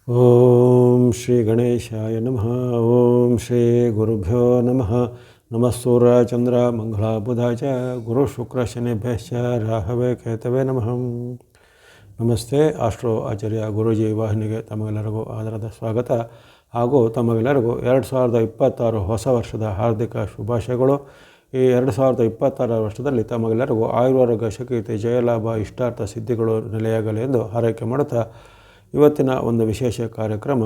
ಓಂ ಶ್ರೀ ಗಣೇಶಾಯ ನಮಃ. ಓಂ ಶ್ರೀ ಗುರುಭ್ಯೋ ನಮಃ. ನಮಃ ಸೂರ್ಯ ಚಂದ್ರ ಮಂಗಳ ಬುಧ ಚ ಗುರು ಶುಕ್ರ ಶನಿಭ್ಯಶ್ಚ ರಾಹವೇ ಕೇತವೇ ನಮಃ. ನಮಸ್ತೆ. ಆಸ್ಟ್ರೋ ಆಚಾರ್ಯ ಗುರೂಜಿ ವಾಹಿನಿಗೆ ತಮಗೆಲ್ಲರಿಗೂ ಆದರದ ಸ್ವಾಗತ ಹಾಗೂ ತಮಗೆಲ್ಲರಿಗೂ 2026 ಹೊಸ ವರ್ಷದ ಹಾರ್ದಿಕ ಶುಭಾಶಯಗಳು. ಈ 2026 ವರ್ಷದಲ್ಲಿ ತಮಗೆಲ್ಲರಿಗೂ ಆಯುರ್ವರ್ಗ ಶಕ್ತಿ ಜಯಲಾಭ ಇಷ್ಟಾರ್ಥ ಸಿದ್ಧಿಗಳು ನೆಲೆಯಾಗಲಿ ಎಂದು ಹಾರೈಕೆ ಮಾಡುತ್ತಾ ಇವತ್ತಿನ ಒಂದು ವಿಶೇಷ ಕಾರ್ಯಕ್ರಮ,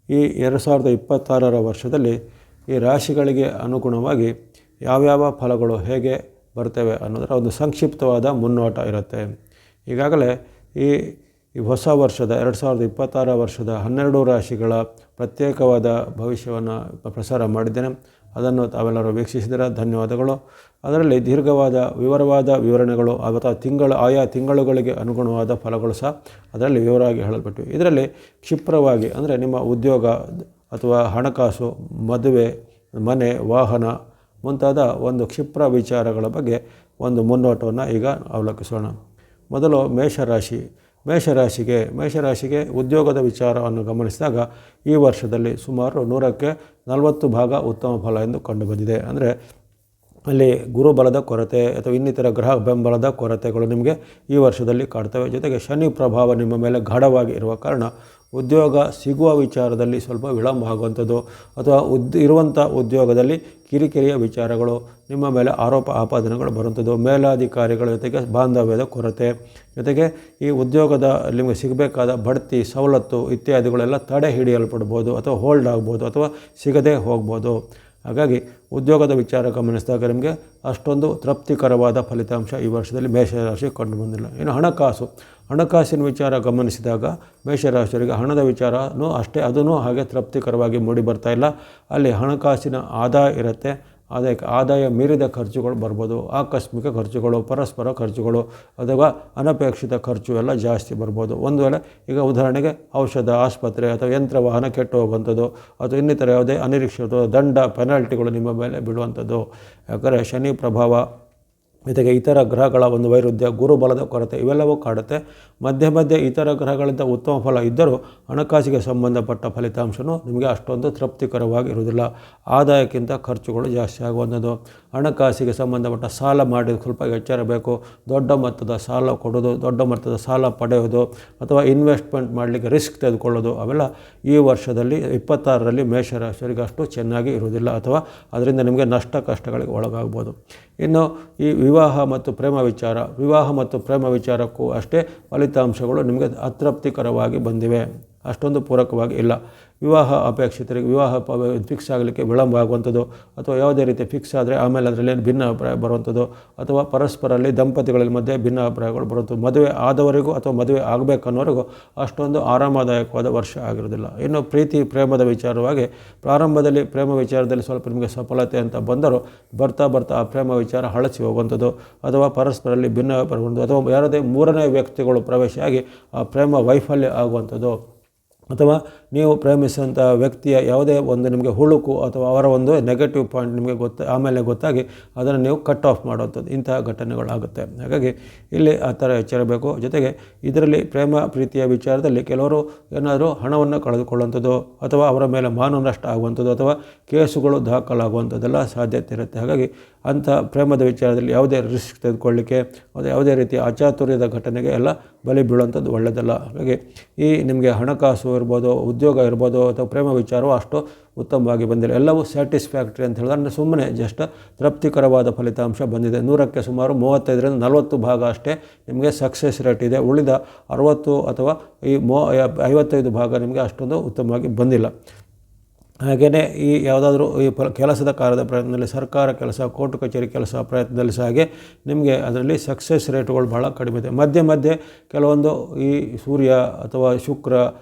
ಈ 2026 ವರ್ಷದಲ್ಲಿ ಈ ರಾಶಿಗಳಿಗೆ ಅನುಗುಣವಾಗಿ ಯಾವ್ಯಾವ ಫಲಗಳು ಹೇಗೆ ಬರ್ತವೆ ಅನ್ನೋದರ ಒಂದು ಸಂಕ್ಷಿಪ್ತವಾದ ಮುನ್ನೋಟ ಇರುತ್ತೆ. ಈಗಾಗಲೇ ಈ ಹೊಸ ವರ್ಷದ 2026 ವರ್ಷದ 12 ರಾಶಿಗಳ ಪ್ರತ್ಯೇಕವಾದ ಭವಿಷ್ಯವನ್ನು ಪ್ರಸಾರ ಮಾಡಿದ್ದೇನೆ. ಅದನ್ನು ತಾವೆಲ್ಲರೂ ವೀಕ್ಷಿಸಿದರೆ ಧನ್ಯವಾದಗಳು. ಅದರಲ್ಲಿ ದೀರ್ಘವಾದ ವಿವರವಾದ ವಿವರಣೆಗಳು ಅಥವಾ ಆಯಾ ತಿಂಗಳುಗಳಿಗೆ ಅನುಗುಣವಾದ ಫಲಗಳು ಸಹ ಅದರಲ್ಲಿ ವಿವರವಾಗಿ ಹೇಳಲ್ಪಟ್ಟಿವೆ. ಇದರಲ್ಲಿ ಕ್ಷಿಪ್ರವಾಗಿ ಅಂದರೆ ನಿಮ್ಮ ಉದ್ಯೋಗ ಅಥವಾ ಹಣಕಾಸು, ಮದುವೆ, ಮನೆ, ವಾಹನ ಮುಂತಾದ ಒಂದು ಕ್ಷಿಪ್ರ ವಿಚಾರಗಳ ಬಗ್ಗೆ ಒಂದು ಮುನ್ನೋಟವನ್ನು ಈಗ ಅವಲೋಕಿಸೋಣ. ಮೊದಲು ಮೇಷರಾಶಿಗೆ ಉದ್ಯೋಗದ ವಿಚಾರವನ್ನು ಗಮನಿಸಿದಾಗ ಈ ವರ್ಷದಲ್ಲಿ ಸುಮಾರು 100ಕ್ಕೆ 40 ಭಾಗ ಉತ್ತಮ ಫಲ ಎಂದು ಕಂಡುಬಂದಿದೆ. ಅಂದರೆ ಅಲ್ಲಿ ಗುರುಬಲದ ಕೊರತೆ ಅಥವಾ ಇನ್ನಿತರ ಗ್ರಹ ಬೆಂಬಲದ ಕೊರತೆಗಳು ನಿಮಗೆ ಈ ವರ್ಷದಲ್ಲಿ ಕಾಡ್ತವೆ. ಜೊತೆಗೆ ಶನಿ ಪ್ರಭಾವ ನಿಮ್ಮ ಮೇಲೆ ಗಾಢವಾಗಿ ಇರುವ ಕಾರಣ ಉದ್ಯೋಗ ಸಿಗುವ ವಿಚಾರದಲ್ಲಿ ಸ್ವಲ್ಪ ವಿಳಂಬ ಆಗುವಂಥದ್ದು ಅಥವಾ ಇರುವಂಥ ಉದ್ಯೋಗದಲ್ಲಿ ಕಿರಿಕಿರಿಯ ವಿಚಾರಗಳು, ನಿಮ್ಮ ಮೇಲೆ ಆರೋಪ ಆಪಾದನೆಗಳು ಬರುವಂಥದ್ದು, ಮೇಲಾಧಿಕಾರಿಗಳ ಜೊತೆಗೆ ಬಾಂಧವ್ಯದ ಕೊರತೆ, ಜೊತೆಗೆ ಈ ಉದ್ಯೋಗದ ನಿಮಗೆ ಸಿಗಬೇಕಾದ ಬಡ್ತಿ, ಸವಲತ್ತು ಇತ್ಯಾದಿಗಳೆಲ್ಲ ತಡೆ ಹಿಡಿಯಲ್ಪಡ್ಬೋದು ಅಥವಾ ಹೋಲ್ಡ್ ಆಗ್ಬೋದು ಅಥವಾ ಸಿಗದೇ ಹೋಗ್ಬೋದು. ಹಾಗಾಗಿ ಉದ್ಯೋಗದ ವಿಚಾರ ಗಮನಿಸಿದಾಗ ನಿಮಗೆ ಅಷ್ಟೊಂದು ತೃಪ್ತಿಕರವಾದ ಫಲಿತಾಂಶ ಈ ವರ್ಷದಲ್ಲಿ ಮೇಷರಾಶಿ ಕಂಡು ಬಂದಿಲ್ಲ. ಇನ್ನು ಹಣಕಾಸಿನ ವಿಚಾರ ಗಮನಿಸಿದಾಗ ಮೇಷರಾಶಿಯವರಿಗೆ ಹಣದ ವಿಚಾರನೂ ಅಷ್ಟೇ, ಅದೂ ಹಾಗೆ ತೃಪ್ತಿಕರವಾಗಿ ಮೂಡಿ ಬರ್ತಾ ಇಲ್ಲ. ಅಲ್ಲಿ ಹಣಕಾಸಿನ ಆದಾಯ ಇರುತ್ತೆ, ಆದಾಯ ಮೀರಿದ ಖರ್ಚುಗಳು ಬರ್ಬೋದು. ಆಕಸ್ಮಿಕ ಖರ್ಚುಗಳು, ಪರಸ್ಪರ ಖರ್ಚುಗಳು ಅಥವಾ ಅನಪೇಕ್ಷಿತ ಖರ್ಚು ಎಲ್ಲ ಜಾಸ್ತಿ ಬರ್ಬೋದು. ಒಂದು ವೇಳೆ ಈಗ ಉದಾಹರಣೆಗೆ ಔಷಧ, ಆಸ್ಪತ್ರೆ ಅಥವಾ ಯಂತ್ರವಾಹನ ಕೆಟ್ಟು ಹೋಗುವಂಥದ್ದು ಅಥವಾ ಇನ್ನಿತರ ಯಾವುದೇ ಅನಿರೀಕ್ಷಿತ ದಂಡ, ಪೆನಾಲ್ಟಿಗಳು ನಿಮ್ಮ ಮೇಲೆ ಬೀಳುವಂಥದ್ದು. ಯಾಕಂದರೆ ಶನಿ ಪ್ರಭಾವ ಜೊತೆಗೆ ಇತರ ಗ್ರಹಗಳ ಒಂದು ವೈರುಧ್ಯ, ಗುರುಬಲದ ಕೊರತೆ ಇವೆಲ್ಲವೂ ಕಾಡುತ್ತೆ. ಮಧ್ಯೆ ಇತರ ಗ್ರಹಗಳಿಂದ ಉತ್ತಮ ಫಲ ಇದ್ದರೂ ಹಣಕಾಸಿಗೆ ಸಂಬಂಧಪಟ್ಟ ಫಲಿತಾಂಶವೂ ನಿಮಗೆ ಅಷ್ಟೊಂದು ತೃಪ್ತಿಕರವಾಗಿ ಇರುವುದಿಲ್ಲ. ಆದಾಯಕ್ಕಿಂತ ಖರ್ಚುಗಳು ಜಾಸ್ತಿ ಆಗುವಂಥದ್ದು. ಹಣಕಾಸಿಗೆ ಸಂಬಂಧಪಟ್ಟ ಸಾಲ ಮಾಡಿ ಸ್ವಲ್ಪ ಎಚ್ಚರಬೇಕು. ದೊಡ್ಡ ಮೊತ್ತದ ಸಾಲ ಕೊಡೋದು, ದೊಡ್ಡ ಮೊತ್ತದ ಸಾಲ ಪಡೆಯೋದು ಅಥವಾ ಇನ್ವೆಸ್ಟ್ಮೆಂಟ್ ಮಾಡಲಿಕ್ಕೆ ರಿಸ್ಕ್ ತೆಗೆದುಕೊಳ್ಳೋದು ಅವೆಲ್ಲ ಈ ವರ್ಷದಲ್ಲಿ 26ರಲ್ಲಿ ಮೇಷರಾಶಿಯವರಿಗೆ ಅಷ್ಟು ಚೆನ್ನಾಗಿ ಇರುವುದಿಲ್ಲ ಅಥವಾ ಅದರಿಂದ ನಿಮಗೆ ಕಷ್ಟಗಳಿಗೆ ಒಳಗಾಗ್ಬೋದು. ಇನ್ನು ಈ ವಿವಾಹ ಮತ್ತು ಪ್ರೇಮ ವಿಚಾರಕ್ಕೂ ಅಷ್ಟೇ ಫಲಿತಾಂಶಗಳು ನಿಮಗೆ ಅತೃಪ್ತಿಕರವಾಗಿ ಬಂದಿವೆ, ಅಷ್ಟೊಂದು ಪೂರಕವಾಗಿ ಇಲ್ಲ. ವಿವಾಹ ಅಪೇಕ್ಷಿತರಿಗೆ ವಿವಾಹ ಫಿಕ್ಸ್ ಆಗಲಿಕ್ಕೆ ವಿಳಂಬ ಆಗುವಂಥದ್ದು ಅಥವಾ ಯಾವುದೇ ರೀತಿ ಫಿಕ್ಸ್ ಆದರೆ ಆಮೇಲೆ ಅದರಲ್ಲಿ ಭಿನ್ನಾಭಿಪ್ರಾಯ ಬರುವಂಥದ್ದು ಅಥವಾ ಪರಸ್ಪರಲ್ಲಿ ದಂಪತಿಗಳಲ್ಲಿ ಮಧ್ಯೆ ಭಿನ್ನಾಭಿಪ್ರಾಯಗಳು ಬರುವಂಥದ್ದು. ಮದುವೆ ಆದವರಿಗೂ ಅಥವಾ ಮದುವೆ ಆಗಬೇಕನ್ನೋರಿಗೂ ಅಷ್ಟೊಂದು ಆರಾಮದಾಯಕವಾದ ವರ್ಷ ಆಗಿರೋದಿಲ್ಲ. ಇನ್ನು ಪ್ರೇಮದ ವಿಚಾರವಾಗಿ ಪ್ರಾರಂಭದಲ್ಲಿ ಪ್ರೇಮ ವಿಚಾರದಲ್ಲಿ ಸ್ವಲ್ಪ ನಿಮಗೆ ಸಫಲತೆ ಅಂತ ಬಂದರೂ ಬರ್ತಾ ಆ ಪ್ರೇಮ ವಿಚಾರ ಹಳಸಿ ಹೋಗುವಂಥದ್ದು ಅಥವಾ ಪರಸ್ಪರಲ್ಲಿ ಭಿನ್ನಾಭಿಪ್ರಾಯ ಬರುವಂಥದ್ದು ಅಥವಾ ಯಾರದೇ ಮೂರನೇ ವ್ಯಕ್ತಿಗಳು ಪ್ರವೇಶಿಯಾಗಿ ಆ ಪ್ರೇಮ ವೈಫಲ್ಯ ಆಗುವಂಥದ್ದು ಅಥವಾ ನೀವು ಪ್ರೇಮಿಸಿದಂಥ ವ್ಯಕ್ತಿಯ ಯಾವುದೇ ಒಂದು ನಿಮಗೆ ಹುಳುಕು ಅಥವಾ ಅವರ ಒಂದು ನೆಗೆಟಿವ್ ಪಾಯಿಂಟ್ ನಿಮಗೆ ಆಮೇಲೆ ಗೊತ್ತಾಗಿ ಅದನ್ನು ನೀವು ಕಟ್ ಆಫ್ ಮಾಡುವಂಥದ್ದು, ಇಂತಹ ಘಟನೆಗಳಾಗುತ್ತೆ. ಹಾಗಾಗಿ ಇಲ್ಲಿ ಆ ಥರ ಎಚ್ಚರಬೇಕು. ಜೊತೆಗೆ ಇದರಲ್ಲಿ ಪ್ರೀತಿಯ ವಿಚಾರದಲ್ಲಿ ಕೆಲವರು ಏನಾದರೂ ಹಣವನ್ನು ಕಳೆದುಕೊಳ್ಳುವಂಥದ್ದು ಅಥವಾ ಅವರ ಮೇಲೆ ಮಾನನಷ್ಟ ಆಗುವಂಥದ್ದು ಅಥವಾ ಕೇಸುಗಳು ದಾಖಲಾಗುವಂಥದ್ದೆಲ್ಲ ಸಾಧ್ಯತೆ ಇರುತ್ತೆ. ಹಾಗಾಗಿ ಅಂಥ ಪ್ರೇಮದ ವಿಚಾರದಲ್ಲಿ ಯಾವುದೇ ರಿಸ್ಕ್ ತೆಗೆದುಕೊಳ್ಳಿಕ್ಕೆ ಅಥವಾ ಯಾವುದೇ ರೀತಿಯ ಅಚಾತುರ್ಯದ ಘಟನೆಗೆ ಎಲ್ಲ ಬಲಿ ಬೀಳುವಂಥದ್ದು ಒಳ್ಳೆಯದಲ್ಲ. ಹಾಗಾಗಿ ಈ ನಿಮಗೆ ಹಣಕಾಸು ಇರ್ಬೋದು, ಉದ್ಯೋಗ ಇರ್ಬೋದು ಅಥವಾ ಪ್ರೇಮ ವಿಚಾರವೂ ಅಷ್ಟು ಉತ್ತಮವಾಗಿ ಬಂದಿಲ್ಲ. ಎಲ್ಲವೂ ಸ್ಯಾಟಿಸ್ಫ್ಯಾಕ್ಟ್ರಿ ಅಂತ ಹೇಳಿದ್ರೆ ಸುಮ್ಮನೆ ಜಸ್ಟ್ ತೃಪ್ತಿಕರವಾದ ಫಲಿತಾಂಶ ಬಂದಿದೆ. 100ಕ್ಕೆ ಸುಮಾರು 35ರಿಂದ 40 ಭಾಗ ಅಷ್ಟೇ ನಿಮಗೆ ಸಕ್ಸಸ್ ರೇಟ್ ಇದೆ. ಉಳಿದ 60 ಅಥವಾ ಈ 55 ಭಾಗ ನಿಮಗೆ ಅಷ್ಟೊಂದು ಉತ್ತಮವಾಗಿ ಬಂದಿಲ್ಲ. ಹಾಗೆಯೇ ಈ ಯಾವುದಾದ್ರೂ ಈ ಕೆಲಸದ ಕಾರ್ಯದ ಪ್ರಯತ್ನದಲ್ಲಿ, ಸರ್ಕಾರ ಕೆಲಸ, ಕೋರ್ಟ್ ಕಚೇರಿ ಕೆಲಸ ಪ್ರಯತ್ನದಲ್ಲಿ ಸಹ ಹಾಗೆ ನಿಮಗೆ ಅದರಲ್ಲಿ ಸಕ್ಸಸ್ ರೇಟ್ಗಳು ಭಾಳ ಕಡಿಮೆ ಇದೆ. ಮಧ್ಯೆ ಕೆಲವೊಂದು ಈ ಸೂರ್ಯ ಅಥವಾ ಶುಕ್ರ,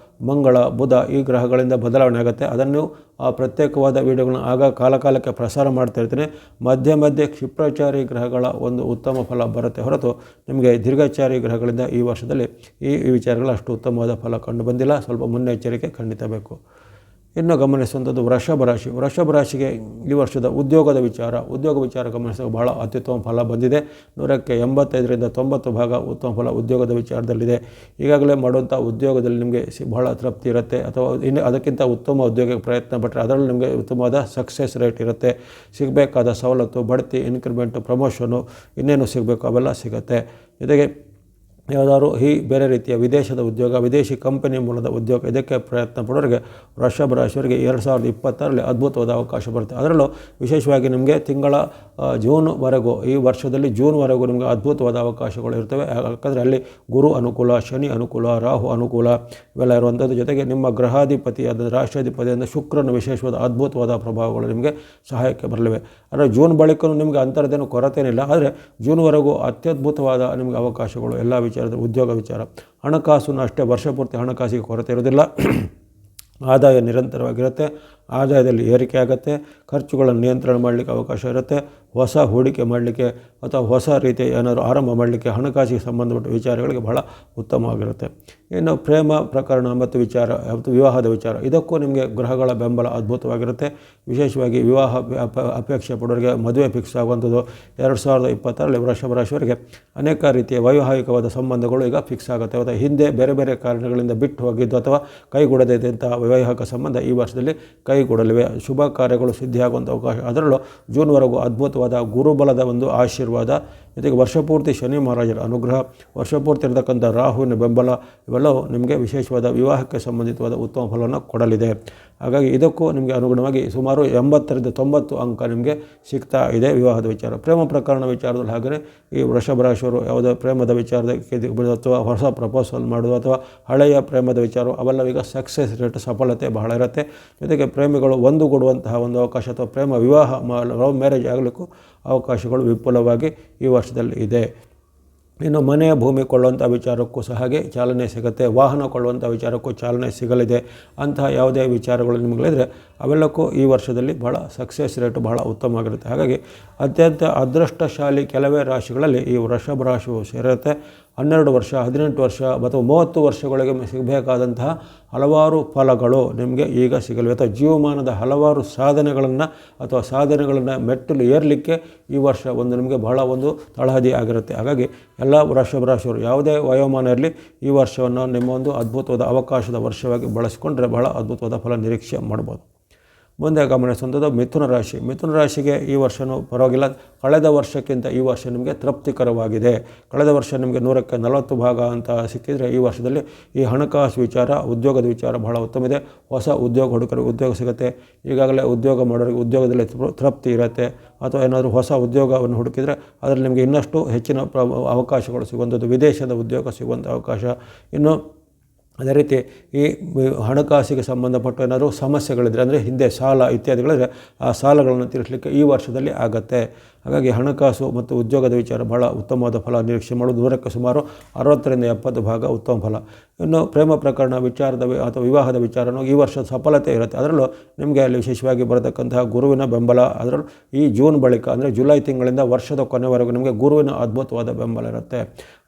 ಮಂಗಳ, ಬುಧ ಈ ಗ್ರಹಗಳಿಂದ ಬದಲಾವಣೆ ಆಗುತ್ತೆ. ಅದನ್ನು ಆ ಪ್ರತ್ಯೇಕವಾದ ವಿಡಿಯೋಗಳನ್ನ ಕಾಲಕ್ಕೆ ಪ್ರಸಾರ ಮಾಡ್ತಾ ಇರ್ತೀನಿ. ಮಧ್ಯೆ ಕ್ಷಿಪ್ರಚಾರಿ ಗ್ರಹಗಳ ಒಂದು ಉತ್ತಮ ಫಲ ಬರುತ್ತೆ ಹೊರತು ನಿಮಗೆ ದೀರ್ಘಚಾರಿ ಗ್ರಹಗಳಿಂದ ಈ ವರ್ಷದಲ್ಲಿ ಈ ವಿಚಾರಗಳು ಅಷ್ಟು ಉತ್ತಮವಾದ ಫಲ ಕಂಡು ಬಂದಿಲ್ಲ. ಸ್ವಲ್ಪ ಮುನ್ನೆಚ್ಚರಿಕೆ ಖಂಡಿತ ಬೇಕು. ಇನ್ನು ಗಮನಿಸುವಂಥದ್ದು ವೃಷಭ ರಾಶಿ. ವೃಷಭ ರಾಶಿಗೆ ಈ ವರ್ಷದ ಉದ್ಯೋಗ ವಿಚಾರ ಗಮನಿಸಿದಾಗ ಬಹಳ ಅತ್ಯುತ್ತಮ ಫಲ ಬಂದಿದೆ. 100ಕ್ಕೆ 85ರಿಂದ 90 ಭಾಗ ಉತ್ತಮ ಫಲ ಉದ್ಯೋಗದ ವಿಚಾರದಲ್ಲಿದೆ. ಈಗಾಗಲೇ ಮಾಡುವಂಥ ಉದ್ಯೋಗದಲ್ಲಿ ನಿಮಗೆ ಬಹಳ ತೃಪ್ತಿ ಇರುತ್ತೆ, ಅಥವಾ ಇನ್ನು ಅದಕ್ಕಿಂತ ಉತ್ತಮ ಉದ್ಯೋಗಕ್ಕೆ ಪ್ರಯತ್ನ ಪಟ್ಟರೆ ಅದರಲ್ಲಿ ನಿಮಗೆ ಉತ್ತಮವಾದ ಸಕ್ಸಸ್ ರೇಟ್ ಇರುತ್ತೆ. ಸಿಗಬೇಕಾದ ಸವಲತ್ತು, ಬಡ್ತಿ, ಇನ್ಕ್ರಿಮೆಂಟು, ಪ್ರಮೋಷನು, ಇನ್ನೇನು ಸಿಗಬೇಕು ಅವೆಲ್ಲ ಸಿಗುತ್ತೆ. ಜೊತೆಗೆ ಯಾವುದಾದ್ರು ಬೇರೆ ರೀತಿಯ ವಿದೇಶದ ಉದ್ಯೋಗ, ವಿದೇಶಿ ಕಂಪನಿ ಮೂಲದ ಉದ್ಯೋಗ ಇದಕ್ಕೆ ಪ್ರಯತ್ನ ಪಡೋರಿಗೆ ವೃಷಭ ರಾಶಿಯವರಿಗೆ 2026ರಲ್ಲಿ ಅದ್ಭುತವಾದ ಅವಕಾಶ ಬರುತ್ತೆ. ಅದರಲ್ಲೂ ವಿಶೇಷವಾಗಿ ನಿಮಗೆ ತಿಂಗಳ ಜೂನ್ವರೆಗೂ, ಈ ವರ್ಷದಲ್ಲಿ ಜೂನ್ವರೆಗೂ ನಿಮಗೆ ಅದ್ಭುತವಾದ ಅವಕಾಶಗಳು ಇರ್ತವೆ. ಯಾಕಂದರೆ ಅಲ್ಲಿ ಗುರು ಅನುಕೂಲ, ಶನಿ ಅನುಕೂಲ, ರಾಹು ಅನುಕೂಲ ಇವೆಲ್ಲ ಇರುವಂಥದ್ದು. ಜೊತೆಗೆ ನಿಮ್ಮ ಗ್ರಹಾಧಿಪತಿ ಆದ ರಾಷ್ಟ್ರಾಧಿಪತಿಯಿಂದ ಶುಕ್ರನ ವಿಶೇಷವಾದ ಅದ್ಭುತವಾದ ಪ್ರಭಾವಗಳು ನಿಮಗೆ ಸಹಾಯಕ್ಕೆ ಬರಲಿವೆ. ಆದರೆ ಜೂನ್ ಬಳಿಕನೂ ನಿಮಗೆ ಅಂಥದ್ದೇನು ಕೊರತೆನಿಲ್ಲ. ಆದರೆ ಜೂನ್ವರೆಗೂ ಅತ್ಯದ್ಭುತವಾದ ನಿಮಗೆ ಅವಕಾಶಗಳು ಎಲ್ಲ ವಿಚಾರದ ಉದ್ಯೋಗ ವಿಚಾರ. ಹಣಕಾಸು ಅಷ್ಟೇ, ವರ್ಷ ಪೂರ್ತಿ ಹಣಕಾಸಿಗೆ ಕೊರತೆ ಇರೋದಿಲ್ಲ. ಆದಾಯ ನಿರಂತರವಾಗಿರುತ್ತೆ, ಆದಾಯದಲ್ಲಿ ಏರಿಕೆ ಆಗುತ್ತೆ, ಖರ್ಚುಗಳನ್ನು ನಿಯಂತ್ರಣ ಮಾಡಲಿಕ್ಕೆ ಅವಕಾಶ ಇರುತ್ತೆ. ಹೊಸ ಹೂಡಿಕೆ ಮಾಡಲಿಕ್ಕೆ ಅಥವಾ ಹೊಸ ರೀತಿಯ ಏನಾದರೂ ಆರಂಭ ಮಾಡಲಿಕ್ಕೆ ಹಣಕಾಸಿಗೆ ಸಂಬಂಧಪಟ್ಟ ವಿಚಾರಗಳಿಗೆ ಬಹಳ ಉತ್ತಮವಾಗಿರುತ್ತೆ. ಇನ್ನು ಪ್ರೇಮ ಪ್ರಕರಣ ಮತ್ತು ವಿವಾಹದ ವಿಚಾರ ಇದಕ್ಕೂ ನಿಮಗೆ ಗ್ರಹಗಳ ಬೆಂಬಲ ಅದ್ಭುತವಾಗಿರುತ್ತೆ. ವಿಶೇಷವಾಗಿ ವಿವಾಹ ಅಪೇಕ್ಷೆ ಪಡೋರಿಗೆ ಮದುವೆ ಫಿಕ್ಸ್ ಆಗುವಂಥದ್ದು 2026ರಲ್ಲಿ ವೃಷಭ ರಾಶಿಯವರಿಗೆ ಅನೇಕ ರೀತಿಯ ವೈವಾಹಿಕವಾದ ಸಂಬಂಧಗಳು ಈಗ ಫಿಕ್ಸ್ ಆಗುತ್ತೆ. ಅಥವಾ ಹಿಂದೆ ಬೇರೆ ಬೇರೆ ಕಾರಣಗಳಿಂದ ಬಿಟ್ಟು ಹೋಗಿದ್ದು ಅಥವಾ ಕೈಗೂಡದೇ ಇದ್ದಂತಹ ವೈವಾಹಿಕ ಸಂಬಂಧ ಈ ವರ್ಷದಲ್ಲಿ ಕೈಗೂಡಲಿವೆ. ಶುಭ ಕಾರ್ಯಗಳು ಸಿದ್ಧಿಯಾಗುವಂಥ ಅವಕಾಶ. ಅದರಲ್ಲೂ ಜೂನ್ವರೆಗೂ ಅದ್ಭುತವಾದ ಗುರುಬಲದ ಒಂದು ಆಶೀರ್ವಾದ, ಜೊತೆಗೆ ವರ್ಷಪೂರ್ತಿ ಶನಿ ಮಹಾರಾಜರ ಅನುಗ್ರಹ, ವರ್ಷಪೂರ್ತಿ ಇರತಕ್ಕಂಥ ರಾಹುವಿನ ಬೆಂಬಲ ಇವೆಲ್ಲವೂ ನಿಮಗೆ ವಿಶೇಷವಾದ ವಿವಾಹಕ್ಕೆ ಸಂಬಂಧಿತವಾದ ಉತ್ತಮ ಫಲವನ್ನು ಕೊಡಲಿದೆ. ಹಾಗಾಗಿ ಇದಕ್ಕೂ ನಿಮಗೆ ಅನುಗುಣವಾಗಿ ಸುಮಾರು 80ರಿಂದ 90 ಅಂಕ ನಿಮಗೆ ಸಿಗ್ತಾ ಇದೆ ವಿವಾಹದ ವಿಚಾರ. ಪ್ರೇಮ ಪ್ರಕರಣ ವಿಚಾರದಲ್ಲಿ ಹಾಗೆಯೇ ಈ ವೃಷಭ ರಾಶಿಯವರು ಯಾವುದೇ ಪ್ರೇಮದ ವಿಚಾರಕ್ಕೆ ಅಥವಾ ಹೊಸ ಪ್ರಪೋಸಲ್ ಮಾಡೋದು ಅಥವಾ ಹಳೆಯ ಪ್ರೇಮದ ವಿಚಾರ ಅವೆಲ್ಲವೀಗ ಸಕ್ಸಸ್ ರೇಟ್, ಸಫಲತೆ ಬಹಳ ಇರುತ್ತೆ. ಜೊತೆಗೆ ಪ್ರೇಮಿಗಳು ಒಂದುಗೂಡುವಂತಹ ಒಂದು ಅವಕಾಶ ಅಥವಾ ಪ್ರೇಮ ವಿವಾಹ ಲವ್ ಮ್ಯಾರೇಜ್ ಆಗಲಿಕ್ಕೂ ಅವಕಾಶಗಳು ವಿಪುಲವಾಗಿ ಈ ವರ್ಷದಲ್ಲಿ ಇದೆ. ಇನ್ನು ಮನೆ ಭೂಮಿ ಕೊಳ್ಳುವಂಥ ವಿಚಾರಕ್ಕೂ ಸಹ ಹಾಗೆ ಚಾಲನೆ ಸಿಗುತ್ತೆ. ವಾಹನ ಕೊಳ್ಳುವಂಥ ವಿಚಾರಕ್ಕೂ ಚಾಲನೆ ಸಿಗಲಿದೆ. ಅಂತಹ ಯಾವುದೇ ವಿಚಾರಗಳು ನಿಮಗಳಿದ್ರೆ ಅವೆಲ್ಲಕ್ಕೂ ಈ ವರ್ಷದಲ್ಲಿ ಬಹಳ ಸಕ್ಸಸ್ ರೇಟು ಬಹಳ ಉತ್ತಮವಾಗಿರುತ್ತೆ. ಹಾಗಾಗಿ ಅತ್ಯಂತ ಅದೃಷ್ಟಶಾಲಿ ಕೆಲವೇ ರಾಶಿಗಳಲ್ಲಿ ಈ ವೃಷಭ ರಾಶಿಯು ಸೇರುತ್ತೆ. 12 ವರ್ಷ, 18 ವರ್ಷ ಅಥವಾ 30 ವರ್ಷಗಳಿಗೆ ಸಿಗಬೇಕಾದಂತಹ ಹಲವಾರು ಫಲಗಳು ನಿಮಗೆ ಈಗ ಸಿಗಲಿವೆ. ಅಥವಾ ಜೀವಮಾನದ ಹಲವಾರು ಸಾಧನೆಗಳನ್ನು ಮೆಟ್ಟಲು ಏರಲಿಕ್ಕೆ ಈ ವರ್ಷ ಒಂದು ನಿಮಗೆ ಬಹಳ ಒಂದು ತಳಹದಿ ಆಗಿರುತ್ತೆ. ಹಾಗಾಗಿ ಎಲ್ಲ ವೃಷಭ ರಾಶಿಯವರು ಯಾವುದೇ ವಯೋಮಾನ ಇರಲಿ ಈ ವರ್ಷವನ್ನು ನಿಮ್ಮ ಒಂದು ಅದ್ಭುತವಾದ ಅವಕಾಶದ ವರ್ಷವಾಗಿ ಬಳಸಿಕೊಂಡ್ರೆ ಬಹಳ ಅದ್ಭುತವಾದ ಫಲ ನಿರೀಕ್ಷೆ ಮಾಡ್ಬೋದು. ಮುಂದೆ ಗಮನಿಸುವಂಥದ್ದು ಮಿಥುನ ರಾಶಿ. ಮಿಥುನ ರಾಶಿಗೆ ಈ ವರ್ಷವೂ ಪರವಾಗಿಲ್ಲ. ಕಳೆದ ವರ್ಷಕ್ಕಿಂತ ಈ ವರ್ಷ ನಿಮಗೆ ತೃಪ್ತಿಕರವಾಗಿದೆ. ಕಳೆದ ವರ್ಷ ನಿಮಗೆ 100ಕ್ಕೆ 40 ಭಾಗ ಅಂತ ಸಿಕ್ಕಿದರೆ ಈ ವರ್ಷದಲ್ಲಿ ಈ ಹಣಕಾಸು ವಿಚಾರ, ಉದ್ಯೋಗದ ವಿಚಾರ ಬಹಳ ಉತ್ತಮ ಇದೆ. ಹೊಸ ಉದ್ಯೋಗ ಹುಡುಕರಿಗೆ ಉದ್ಯೋಗ ಸಿಗುತ್ತೆ. ಈಗಾಗಲೇ ಉದ್ಯೋಗ ಮಾಡೋರಿಗೆ ಉದ್ಯೋಗದಲ್ಲಿ ತೃಪ್ತಿ ಇರುತ್ತೆ. ಅಥವಾ ಏನಾದರೂ ಹೊಸ ಉದ್ಯೋಗವನ್ನು ಹುಡುಕಿದರೆ ಅದರಲ್ಲಿ ನಿಮಗೆ ಇನ್ನಷ್ಟು ಹೆಚ್ಚಿನ ಅವಕಾಶಗಳು ಸಿಗುವಂಥದ್ದು, ವಿದೇಶದ ಉದ್ಯೋಗ ಸಿಗುವಂಥ ಅವಕಾಶ. ಇನ್ನು ಅದೇ ರೀತಿ ಈ ಹಣಕಾಸಿಗೆ ಸಂಬಂಧಪಟ್ಟ ಏನಾದರೂ ಸಮಸ್ಯೆಗಳಿದ್ದರೆ, ಅಂದರೆ ಹಿಂದೆ ಸಾಲ ಇತ್ಯಾದಿಗಳಿದ್ರೆ ಆ ಸಾಲಗಳನ್ನು ತೀರಿಸಲಿಕ್ಕೆ ಈ ವರ್ಷದಲ್ಲಿ ಆಗತ್ತೆ. ಹಾಗಾಗಿ ಹಣಕಾಸು ಮತ್ತು ಉದ್ಯೋಗದ ವಿಚಾರ ಬಹಳ ಉತ್ತಮವಾದ ಫಲ ನಿರೀಕ್ಷೆ ಮಾಡೋದು. 100ಕ್ಕೆ ಸುಮಾರು 60ರಿಂದ 70 ಭಾಗ ಉತ್ತಮ ಫಲ. ಇನ್ನು ಪ್ರೇಮ ಪ್ರಕರಣ ವಿಚಾರದ ಅಥವಾ ವಿವಾಹದ ವಿಚಾರನೂ ಈ ವರ್ಷ ಸಫಲತೆ ಇರುತ್ತೆ. ಅದರಲ್ಲೂ ನಿಮಗೆ ಅಲ್ಲಿ ವಿಶೇಷವಾಗಿ ಬರತಕ್ಕಂತಹ ಗುರುವಿನ ಬೆಂಬಲ, ಅದರಲ್ಲೂ ಈ ಜೂನ್ ಬಳಿಕ ಅಂದರೆ ಜುಲೈ ತಿಂಗಳಿಂದ ವರ್ಷದ ಕೊನೆವರೆಗೂ ನಿಮಗೆ ಗುರುವಿನ ಅದ್ಭುತವಾದ ಬೆಂಬಲ ಇರುತ್ತೆ.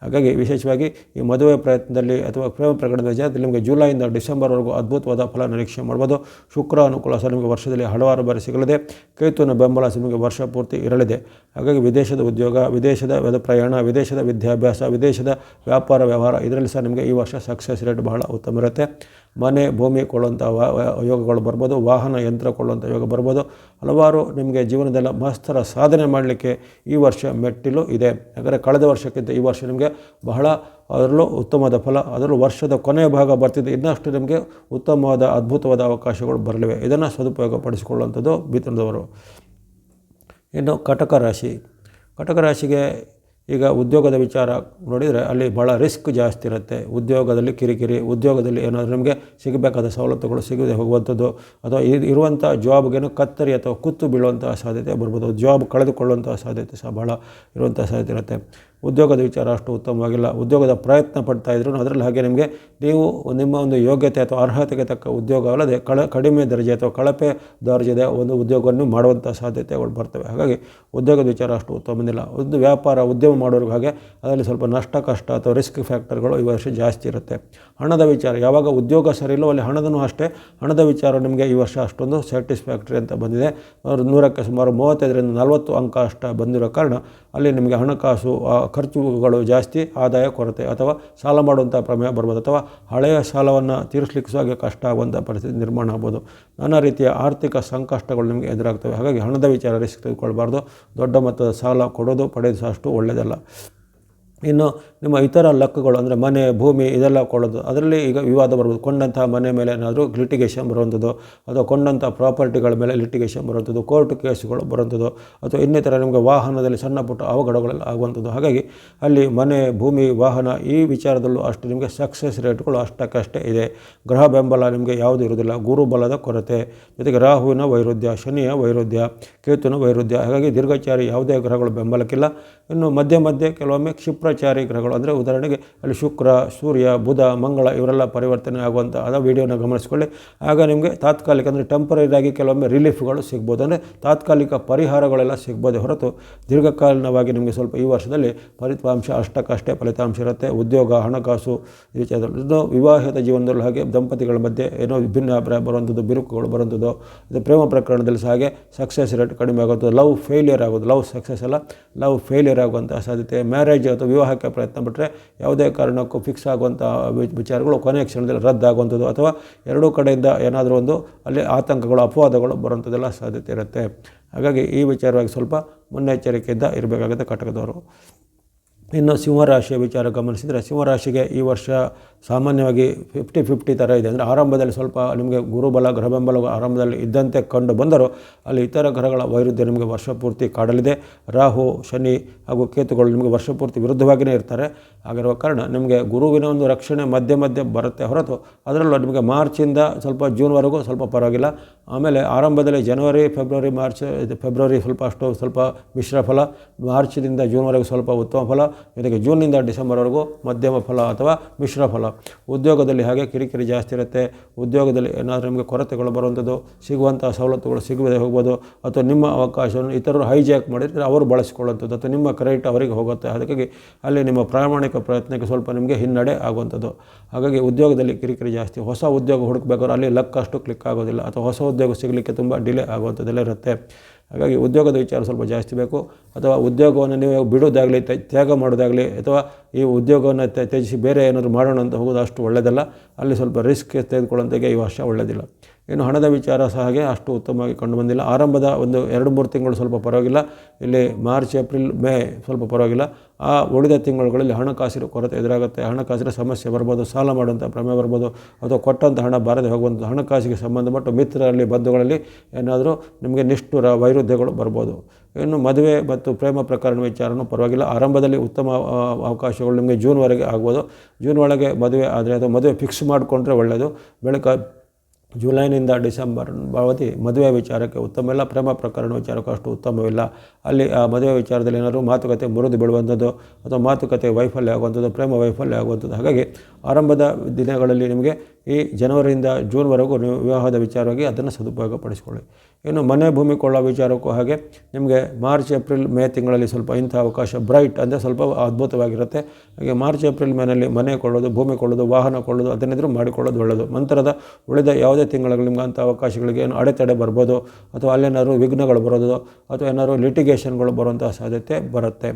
ಹಾಗಾಗಿ ವಿಶೇಷವಾಗಿ ಈ ಮದುವೆ ಪ್ರಯತ್ನದಲ್ಲಿ ಅಥವಾ ಪ್ರೇಮ ಪ್ರಕರಣದ ವಿಚಾರದಲ್ಲಿ ನಿಮಗೆ ಜುಲೈಯಿಂದ ಡಿಸೆಂಬರ್ವರೆಗೂ ಅದ್ಭುತವಾದ ಫಲ ನಿರೀಕ್ಷೆ ಮಾಡ್ಬೋದು. ಶುಕ್ರ ಅನುಕೂಲ ಸಹ ನಿಮಗೆ ವರ್ಷದಲ್ಲಿ ಹಲವಾರು ಬಾರಿ ಸಿಗಲಿದೆ. ಕೇತುವಿನ ಬೆಂಬಲ ಸಹ ನಿಮಗೆ ವರ್ಷ ಪೂರ್ತಿ ಇರಲಿದೆ. ಹಾಗಾಗಿ ವಿದೇಶದ ಉದ್ಯೋಗ, ವಿದೇಶದ ಪ್ರಯಾಣ, ವಿದೇಶದ ವಿದ್ಯಾಭ್ಯಾಸ, ವಿದೇಶದ ವ್ಯಾಪಾರ ವ್ಯವಹಾರ ಇದರಲ್ಲಿ ಸಹ ನಿಮಗೆ ಈ ವರ್ಷ ಸಕ್ಸಸ್ ರೇಟ್ ಬಹಳ ಉತ್ತಮ ಇರುತ್ತೆ. ಮನೆ ಭೂಮಿ ಕೊಳ್ಳುವಂಥ ಯೋಗಗಳು ಬರ್ಬೋದು, ವಾಹನ ಯಂತ್ರ ಕೊಳ್ಳುವಂಥ ಯೋಗ ಬರ್ಬೋದು. ಹಲವಾರು ನಿಮಗೆ ಜೀವನದಲ್ಲ ಮಸ್ತರ ಸಾಧನೆ ಮಾಡಲಿಕ್ಕೆ ಈ ವರ್ಷ ಮೆಟ್ಟಿಲು ಇದೆ. ಯಾಕಂದರೆ ಕಳೆದ ವರ್ಷಕ್ಕಿಂತ ಈ ವರ್ಷ ನಿಮಗೆ ಬಹಳ ಅದರಲ್ಲೂ ಉತ್ತಮವಾದ ಫಲ, ಅದರಲ್ಲೂ ವರ್ಷದ ಕೊನೆಯ ಭಾಗ ಬರ್ತಿದೆ. ಇನ್ನಷ್ಟು ನಿಮಗೆ ಉತ್ತಮವಾದ ಅದ್ಭುತವಾದ ಅವಕಾಶಗಳು ಬರಲಿವೆ. ಇದನ್ನು ಸದುಪಯೋಗ ಪಡಿಸಿಕೊಳ್ಳುವಂಥದ್ದು ಮಿಥುನದವರು. ಇನ್ನು ಕಟಕ ರಾಶಿಗೆ ಈಗ ಉದ್ಯೋಗದ ವಿಚಾರ ನೋಡಿದರೆ ಅಲ್ಲಿ ಭಾಳ ರಿಸ್ಕ್ ಜಾಸ್ತಿ ಇರುತ್ತೆ. ಉದ್ಯೋಗದಲ್ಲಿ ಕಿರಿಕಿರಿ, ಉದ್ಯೋಗದಲ್ಲಿ ಏನಾದರೂ ನಿಮಗೆ ಸಿಗಬೇಕಾದ ಸವಲತ್ತುಗಳು ಸಿಗದೆ ಹೋಗುವಂಥದ್ದು, ಅಥವಾ ಇರುವಂಥ ಜಾಬ್ಗೇನು ಕತ್ತರಿ ಅಥವಾ ಕುತ್ತು ಬೀಳುವಂಥ ಸಾಧ್ಯತೆ ಬರ್ಬೋದು. ಜಾಬ್ ಕಳೆದುಕೊಳ್ಳುವಂಥ ಸಾಧ್ಯತೆ ಸಹ ಭಾಳ ಇರುವಂಥ ಸಾಧ್ಯತೆ ಇರುತ್ತೆ. ಉದ್ಯೋಗದ ವಿಚಾರ ಅಷ್ಟು ಉತ್ತಮವಾಗಿಲ್ಲ. ಉದ್ಯೋಗದ ಪ್ರಯತ್ನ ಪಡ್ತಾ ಇದ್ರು ಅದರಲ್ಲಿ ಹಾಗೆ ನಿಮಗೆ ನೀವು ನಿಮ್ಮ ಒಂದು ಯೋಗ್ಯತೆ ಅಥವಾ ಅರ್ಹತೆಗೆ ತಕ್ಕ ಉದ್ಯೋಗ ಅಲ್ಲದೆ ಕಡಿಮೆ ದರ್ಜೆ ಅಥವಾ ಕಳಪೆ ದರ್ಜೆಯ ಒಂದು ಉದ್ಯೋಗವನ್ನು ಮಾಡುವಂಥ ಸಾಧ್ಯತೆಗಳು ಬರ್ತವೆ. ಹಾಗಾಗಿ ಉದ್ಯೋಗದ ವಿಚಾರ ಅಷ್ಟು ಉತ್ತಮ ಬಂದಿಲ್ಲ. ಒಂದು ವ್ಯಾಪಾರ ಉದ್ಯಮ ಮಾಡೋರಿಗೆ ಹಾಗೆ ಅದರಲ್ಲಿ ಸ್ವಲ್ಪ ನಷ್ಟ ಕಷ್ಟ ಅಥವಾ ರಿಸ್ಕ್ ಫ್ಯಾಕ್ಟರ್ಗಳು ಈ ವರ್ಷ ಜಾಸ್ತಿ ಇರುತ್ತೆ. ಹಣದ ವಿಚಾರ ಯಾವಾಗ ಉದ್ಯೋಗ ಸರಿ ಇಲ್ಲೋ ಅಲ್ಲಿ ಹಣದೂ ಅಷ್ಟೇ, ಹಣದ ವಿಚಾರ ನಿಮಗೆ ಈ ವರ್ಷ ಅಷ್ಟೊಂದು ಸ್ಯಾಟಿಸ್ಫ್ಯಾಕ್ಟ್ರಿ ಅಂತ ಬಂದಿದೆ. 100ಕ್ಕೆ ಸುಮಾರು 35ರಿಂದ 40 ಅಂಕ ಅಷ್ಟ ಬಂದಿರೋ ಕಾರಣ ಅಲ್ಲಿ ನಿಮಗೆ ಹಣಕಾಸು ಖರ್ಚುಗಳು ಜಾಸ್ತಿ, ಆದಾಯ ಕೊರತೆ ಅಥವಾ ಸಾಲ ಮಾಡುವಂಥ ಪ್ರಮೇಯ ಬರ್ಬೋದು ಅಥವಾ ಹಳೆಯ ಸಾಲವನ್ನು ತೀರಿಸಲಿಕ್ಕೆ ಸಹ ಕಷ್ಟ ಆಗುವಂಥ ಪರಿಸ್ಥಿತಿ ನಿರ್ಮಾಣ ಆಗ್ಬೋದು. ನಾನಾ ರೀತಿಯ ಆರ್ಥಿಕ ಸಂಕಷ್ಟಗಳು ನಿಮಗೆ ಎದುರಾಗ್ತವೆ. ಹಾಗಾಗಿ ಹಣದ ವಿಚಾರ ರಿಸ್ಕ್ ತೆಗೆದುಕೊಳ್ಬಾರ್ದು. ದೊಡ್ಡ ಮೊತ್ತದ ಸಾಲ ಕೊಡೋದು ಪಡೆಯೋದು ಸಹ ಅಷ್ಟು ಒಳ್ಳೆಯದಲ್ಲ. ಇನ್ನು ನಿಮ್ಮ ಇತರ ಲಕ್ಕುಗಳು ಅಂದರೆ ಮನೆ ಭೂಮಿ ಇದೆಲ್ಲ ಕೊಳ್ಳೋದು, ಅದರಲ್ಲಿ ಈಗ ವಿವಾದ ಬರ್ಬೋದು. ಕೊಂಡಂಥ ಮನೆ ಮೇಲೆ ಏನಾದರೂ ಲಿಟಿಗೇಷನ್ ಬರುವಂಥದ್ದು ಅಥವಾ ಕೊಂಡಂಥ ಪ್ರಾಪರ್ಟಿಗಳ ಮೇಲೆ ಲಿಟಿಗೇಷನ್ ಬರುವಂಥದ್ದು, ಕೋರ್ಟ್ ಕೇಸುಗಳು ಬರುವಂಥದ್ದು ಅಥವಾ ಇನ್ನಿತರ ನಿಮಗೆ ವಾಹನದಲ್ಲಿ ಸಣ್ಣ ಪುಟ್ಟ ಅವಘಡಗಳೆಲ್ಲ ಆಗುವಂಥದ್ದು. ಹಾಗಾಗಿ ಅಲ್ಲಿ ಮನೆ ಭೂಮಿ ವಾಹನ ಈ ವಿಚಾರದಲ್ಲೂ ಅಷ್ಟು ನಿಮಗೆ ಸಕ್ಸಸ್ ರೇಟ್ಗಳು ಅಷ್ಟಕ್ಕಷ್ಟೇ ಇದೆ. ಗ್ರಹ ಬೆಂಬಲ ನಿಮಗೆ ಯಾವುದೂ ಇರೋದಿಲ್ಲ. ಗುರು ಬಲದ ಕೊರತೆ, ಜೊತೆಗೆ ರಾಹುವಿನ ವೈರುಧ್ಯ, ಶನಿಯ ವೈರುಧ್ಯ, ಕೇತುವಿನ ವೈರುಧ್ಯ. ಹಾಗಾಗಿ ದೀರ್ಘಚಾರಿ ಯಾವುದೇ ಗ್ರಹಗಳು ಬೆಂಬಲಕ್ಕಿಲ್ಲ. ಇನ್ನು ಮಧ್ಯೆ ಮಧ್ಯೆ ಕೆಲವೊಮ್ಮೆ ಕ್ಷಿಪ್ರಚಾರಿ ಗ್ರಹಗಳು ಅಂದರೆ ಉದಾಹರಣೆಗೆ ಅಲ್ಲಿ ಶುಕ್ರ, ಸೂರ್ಯ, ಬುಧ, ಮಂಗಳ ಇವರೆಲ್ಲ ಪರಿವರ್ತನೆ ಆಗುವಂಥ ಅದ ವಿಡಿಯೋನ ಗಮನಿಸ್ಕೊಳ್ಳಿ. ಆಗ ನಿಮಗೆ ತಾತ್ಕಾಲಿಕ ಅಂದರೆ ಟೆಂಪರರಿಯಾಗಿ ಕೆಲವೊಮ್ಮೆ ರಿಲೀಫ್ಗಳು ಸಿಗ್ಬೋದು, ಅಂದರೆ ತಾತ್ಕಾಲಿಕ ಪರಿಹಾರಗಳೆಲ್ಲ ಸಿಗ್ಬೋದೇ ಹೊರತು ದೀರ್ಘಕಾಲೀನವಾಗಿ ನಿಮಗೆ ಸ್ವಲ್ಪ ಈ ವರ್ಷದಲ್ಲಿ ಫಲಿತಾಂಶ ಅಷ್ಟಕ್ಕಷ್ಟೇ ಫಲಿತಾಂಶ ಇರುತ್ತೆ. ಉದ್ಯೋಗ, ಹಣಕಾಸು ವಿಚಾರದಲ್ಲಿ ಇದು ವಿವಾಹಿತ ಜೀವನದಲ್ಲೂ ಹಾಗೆ ದಂಪತಿಗಳ ಮಧ್ಯೆ ಏನೋ ಭಿನ್ನಾಭಿಪ್ರಾಯ ಬರುವಂಥದ್ದು, ಬಿರುಕುಗಳು ಬರುವಂಥದ್ದು. ಇದು ಪ್ರೇಮ ಪ್ರಕರಣದಲ್ಲಿ ಸಹ ಹಾಗೆ ಸಕ್ಸಸ್ ರೇಟ್ ಕಡಿಮೆ ಆಗುವಂಥದ್ದು, ಲವ್ ಫೇಲಿಯರ್ ಆಗೋದು, ಲವ್ ಸಕ್ಸಸ್ ಅಲ್ಲ ಲವ್ ಫೇಲಿಯರ್ ಆಗುವಂಥ ಸಾಧ್ಯತೆ. ಮ್ಯಾರೇಜ್ ಅಥವಾ ವಿವಾಹಕ್ಕೆ ಪ್ರಯತ್ನ ಪಟ್ಟರೆ ಯಾವುದೇ ಕಾರಣಕ್ಕೂ ಫಿಕ್ಸ್ ಆಗುವಂಥ ವಿಚಾರಗಳು ಕೊನೆಯ ಕ್ಷಣದಲ್ಲಿ ರದ್ದಾಗುವಂಥದ್ದು ಅಥವಾ ಎರಡೂ ಕಡೆಯಿಂದ ಏನಾದರೂ ಒಂದು ಅಲ್ಲಿ ಆತಂಕಗಳು ಅಪವಾದಗಳು ಬರುವಂಥದ್ದೆಲ್ಲ ಸಾಧ್ಯತೆ ಇರುತ್ತೆ. ಹಾಗಾಗಿ ಈ ವಿಚಾರವಾಗಿ ಸ್ವಲ್ಪ ಮುನ್ನೆಚ್ಚರಿಕೆಯಿಂದ ಇರಬೇಕಾಗುತ್ತೆ ಕಟಕದವರು. ಇನ್ನು ಸಿಂಹರಾಶಿಯ ವಿಚಾರ ಗಮನಿಸಿದರೆ ಸಿಂಹರಾಶಿಗೆ ಈ ವರ್ಷ ಸಾಮಾನ್ಯವಾಗಿ 50-50 ಥರ ಇದೆ. ಅಂದರೆ ಆರಂಭದಲ್ಲಿ ಸ್ವಲ್ಪ ನಿಮಗೆ ಗುರುಬಲ ಗ್ರಹ ಬೆಂಬಲ ಆರಂಭದಲ್ಲಿ ಇದ್ದಂತೆ ಕಂಡು ಬಂದರೂ ಅಲ್ಲಿ ಇತರ ಗ್ರಹಗಳ ವೈರುಧ್ಯ ನಿಮಗೆ ವರ್ಷ ಪೂರ್ತಿ ಕಾಡಲಿದೆ. ರಾಹು, ಶನಿ ಹಾಗೂ ಕೇತುಗಳು ನಿಮಗೆ ವರ್ಷ ಪೂರ್ತಿ ವಿರುದ್ಧವಾಗಿಯೇ ಇರ್ತಾರೆ. ಆಗಿರುವ ಕಾರಣ ನಿಮಗೆ ಗುರುವಿನ ಒಂದು ರಕ್ಷಣೆ ಮಧ್ಯೆ ಮಧ್ಯೆ ಬರುತ್ತೆ ಹೊರತು ಅದರಲ್ಲೂ ನಿಮಗೆ ಮಾರ್ಚಿಂದ ಸ್ವಲ್ಪ ಜೂನ್ವರೆಗೂ ಸ್ವಲ್ಪ ಪರವಾಗಿಲ್ಲ. ಆಮೇಲೆ ಆರಂಭದಲ್ಲಿ ಜನವರಿ, ಫೆಬ್ರವರಿ ಸ್ವಲ್ಪ ಮಿಶ್ರ ಫಲ, ಮಾರ್ಚ್ನಿಂದ ಜೂನ್ವರೆಗೂ ಸ್ವಲ್ಪ ಉತ್ತಮ ಫಲ, ಜೊತೆಗೆ ಜೂನ್ನಿಂದ ಡಿಸೆಂಬರ್ವರೆಗೂ ಮಧ್ಯಮ ಫಲ ಅಥವಾ ಮಿಶ್ರ ಫಲ. ಉದ್ಯೋಗದಲ್ಲಿ ಹಾಗೆ ಕಿರಿಕಿರಿ ಜಾಸ್ತಿ ಇರುತ್ತೆ. ಉದ್ಯೋಗದಲ್ಲಿ ಏನಾದರೂ ನಿಮಗೆ ಕೊರತೆಗಳು ಬರುವಂಥದ್ದು, ಸಿಗುವಂಥ ಸವಲತ್ತುಗಳು ಸಿಗದೆ ಹೋಗ್ಬೋದು ಅಥವಾ ನಿಮ್ಮ ಅವಕಾಶವನ್ನು ಇತರರು ಹೈಜಾಕ್ ಮಾಡಿದರೆ ಅವರು ಬಳಸಿಕೊಳ್ಳುವಂಥದ್ದು ಅಥವಾ ನಿಮ್ಮ ಕ್ರೆಡಿಟ್ ಅವರಿಗೆ ಹೋಗುತ್ತೆ. ಅದಕ್ಕಾಗಿ ಅಲ್ಲಿ ನಿಮ್ಮ ಪ್ರಾಮಾಣಿಕ ಪ್ರಯತ್ನಕ್ಕೆ ಸ್ವಲ್ಪ ನಿಮಗೆ ಹಿನ್ನಡೆ ಆಗುವಂಥದ್ದು. ಹಾಗಾಗಿ ಉದ್ಯೋಗದಲ್ಲಿ ಕಿರಿಕಿರಿ ಜಾಸ್ತಿ. ಹೊಸ ಉದ್ಯೋಗ ಹುಡುಕಬೇಕಾದ್ರೆ ಅಲ್ಲಿ ಲಕ್ ಅಷ್ಟು ಕ್ಲಿಕ್ ಆಗೋದಿಲ್ಲ ಅಥವಾ ಹೊಸ ಉದ್ಯೋಗ ಸಿಗಲಿಕ್ಕೆ ತುಂಬ ಡಿಲೇ ಆಗುವಂಥದ್ದೆಲ್ಲ ಇರುತ್ತೆ. ಹಾಗಾಗಿ ಉದ್ಯೋಗದ ವಿಚಾರ ಸ್ವಲ್ಪ ಜಾಸ್ತಿ ಬೇಕು. ಅಥವಾ ಉದ್ಯೋಗವನ್ನು ನೀವು ಬಿಡೋದಾಗಲಿ ತ್ಯಾಗ ಮಾಡೋದಾಗಲಿ ಅಥವಾ ಈ ಉದ್ಯೋಗವನ್ನು ತ್ಯಜಿಸಿ ಬೇರೆ ಏನಾದರೂ ಮಾಡೋಣ ಅಂತ ಹೋಗೋದು ಅಷ್ಟು ಒಳ್ಳೆಯದಲ್ಲ. ಅಲ್ಲಿ ಸ್ವಲ್ಪ ರಿಸ್ಕ್ ತೆಗೆದುಕೊಳ್ಳೋಂಥಗೆ ಈ ವರ್ಷ ಒಳ್ಳೆಯದಿಲ್ಲ. ಇನ್ನು ಹಣದ ವಿಚಾರ ಸಹ ಹಾಗೆ ಅಷ್ಟು ಉತ್ತಮವಾಗಿ ಕಂಡು ಬಂದಿಲ್ಲ. ಆರಂಭದ ಒಂದು 2-3 ತಿಂಗಳು ಸ್ವಲ್ಪ ಪರವಾಗಿಲ್ಲ. ಇಲ್ಲಿ ಮಾರ್ಚ್, ಏಪ್ರಿಲ್, ಮೇ ಸ್ವಲ್ಪ ಪರವಾಗಿಲ್ಲ. ಆ ಉಳಿದ ತಿಂಗಳುಗಳಲ್ಲಿ ಹಣಕಾಸಿನ ಕೊರತೆ ಎದುರಾಗುತ್ತೆ. ಹಣಕಾಸಿನ ಸಮಸ್ಯೆ ಬರ್ಬೋದು, ಸಾಲ ಮಾಡುವಂಥ ಪ್ರಮೇಯ ಬರ್ಬೋದು ಅಥವಾ ಕೊಟ್ಟಂಥ ಹಣ ಬಾರದೆ ಹೋಗುವಂಥ ಹಣಕಾಸಿಗೆ ಸಂಬಂಧಪಟ್ಟ ಮಿತ್ರರಲ್ಲಿ ಬಂಧುಗಳಲ್ಲಿ ಏನಾದರೂ ನಿಮಗೆ ನಿಷ್ಠುರ ವೈರುಧ್ಯಗಳು ಬರ್ಬೋದು. ಇನ್ನು ಮದುವೆ ಮತ್ತು ಪ್ರೇಮ ಪ್ರಕರಣ ವಿಚಾರನೂ ಪರವಾಗಿಲ್ಲ. ಆರಂಭದಲ್ಲಿ ಉತ್ತಮ ಅವಕಾಶಗಳು ನಿಮಗೆ ಜೂನ್ವರೆಗೆ ಆಗ್ಬೋದು. ಜೂನ್ ಒಳಗೆ ಮದುವೆ ಆದರೆ ಅಥವಾ ಮದುವೆ ಫಿಕ್ಸ್ ಮಾಡಿಕೊಂಡ್ರೆ ಒಳ್ಳೆಯದು. ಜುಲೈನಿಂದ ಡಿಸೆಂಬರ್ ಅವಧಿ ಮದುವೆ ವಿಚಾರಕ್ಕೆ ಉತ್ತಮ ಇಲ್ಲ. ಪ್ರೇಮ ಪ್ರಕರಣ ವಿಚಾರಕ್ಕೂ ಅಷ್ಟು ಉತ್ತಮವಿಲ್ಲ. ಅಲ್ಲಿ ಆ ಮದುವೆ ವಿಚಾರದಲ್ಲಿ ಏನಾದರೂ ಮಾತುಕತೆ ಮುರಿದು ಬೀಳುವಂಥದ್ದು ಅಥವಾ ಮಾತುಕತೆ ವೈಫಲ್ಯ ಆಗುವಂಥದ್ದು, ಪ್ರೇಮ ವೈಫಲ್ಯ ಆಗುವಂಥದ್ದು. ಹಾಗಾಗಿ ಆರಂಭದ ದಿನಗಳಲ್ಲಿ ನಿಮಗೆ ಈ ಜನವರಿಯಿಂದ ಜೂನ್ವರೆಗೂ ನೀವು ವಿವಾಹದ ವಿಚಾರವಾಗಿ ಅದನ್ನು ಸದುಪಯೋಗಪಡಿಸಿಕೊಳ್ಳಿ. ಇನ್ನು ಮನೆ ಭೂಮಿ ಕೊಳ್ಳೋ ವಿಚಾರಕ್ಕೂ ಹಾಗೆ ನಿಮಗೆ ಮಾರ್ಚ್, ಏಪ್ರಿಲ್, ಮೇ ತಿಂಗಳಲ್ಲಿ ಸ್ವಲ್ಪ ಇಂಥ ಅವಕಾಶ ಬ್ರೈಟ್ ಅಂದರೆ ಸ್ವಲ್ಪ ಅದ್ಭುತವಾಗಿರುತ್ತೆ. ಹಾಗೆ ಮಾರ್ಚ್, ಏಪ್ರಿಲ್, ಮೇನಲ್ಲಿ ಮನೆ ಕೊಳ್ಳೋದು, ಭೂಮಿ ಕೊಳ್ಳೋದು, ವಾಹನ ಕೊಳ್ಳೋದು ಅದನ್ನೆಲ್ಲರೂ ಮಾಡಿಕೊಳ್ಳೋದು ಒಳ್ಳೆಯದು. ನಂತರದ ಉಳಿದ ಯಾವುದೇ ತಿಂಗಳಲ್ಲಿ ನಿಮ್ಗೆ ಅಂಥ ಅವಕಾಶಗಳಿಗೆ ಏನು ಅಡೆತಡೆ ಬರ್ಬೋದು ಅಥವಾ ಅಲ್ಲೇನಾದ್ರು ವಿಘ್ನಗಳು ಬರೋದು ಅಥವಾ ಏನಾದ್ರು ಲಿಟಿಗೇಷನ್ಗಳು ಬರುವಂಥ ಸಾಧ್ಯತೆ ಬರುತ್ತೆ.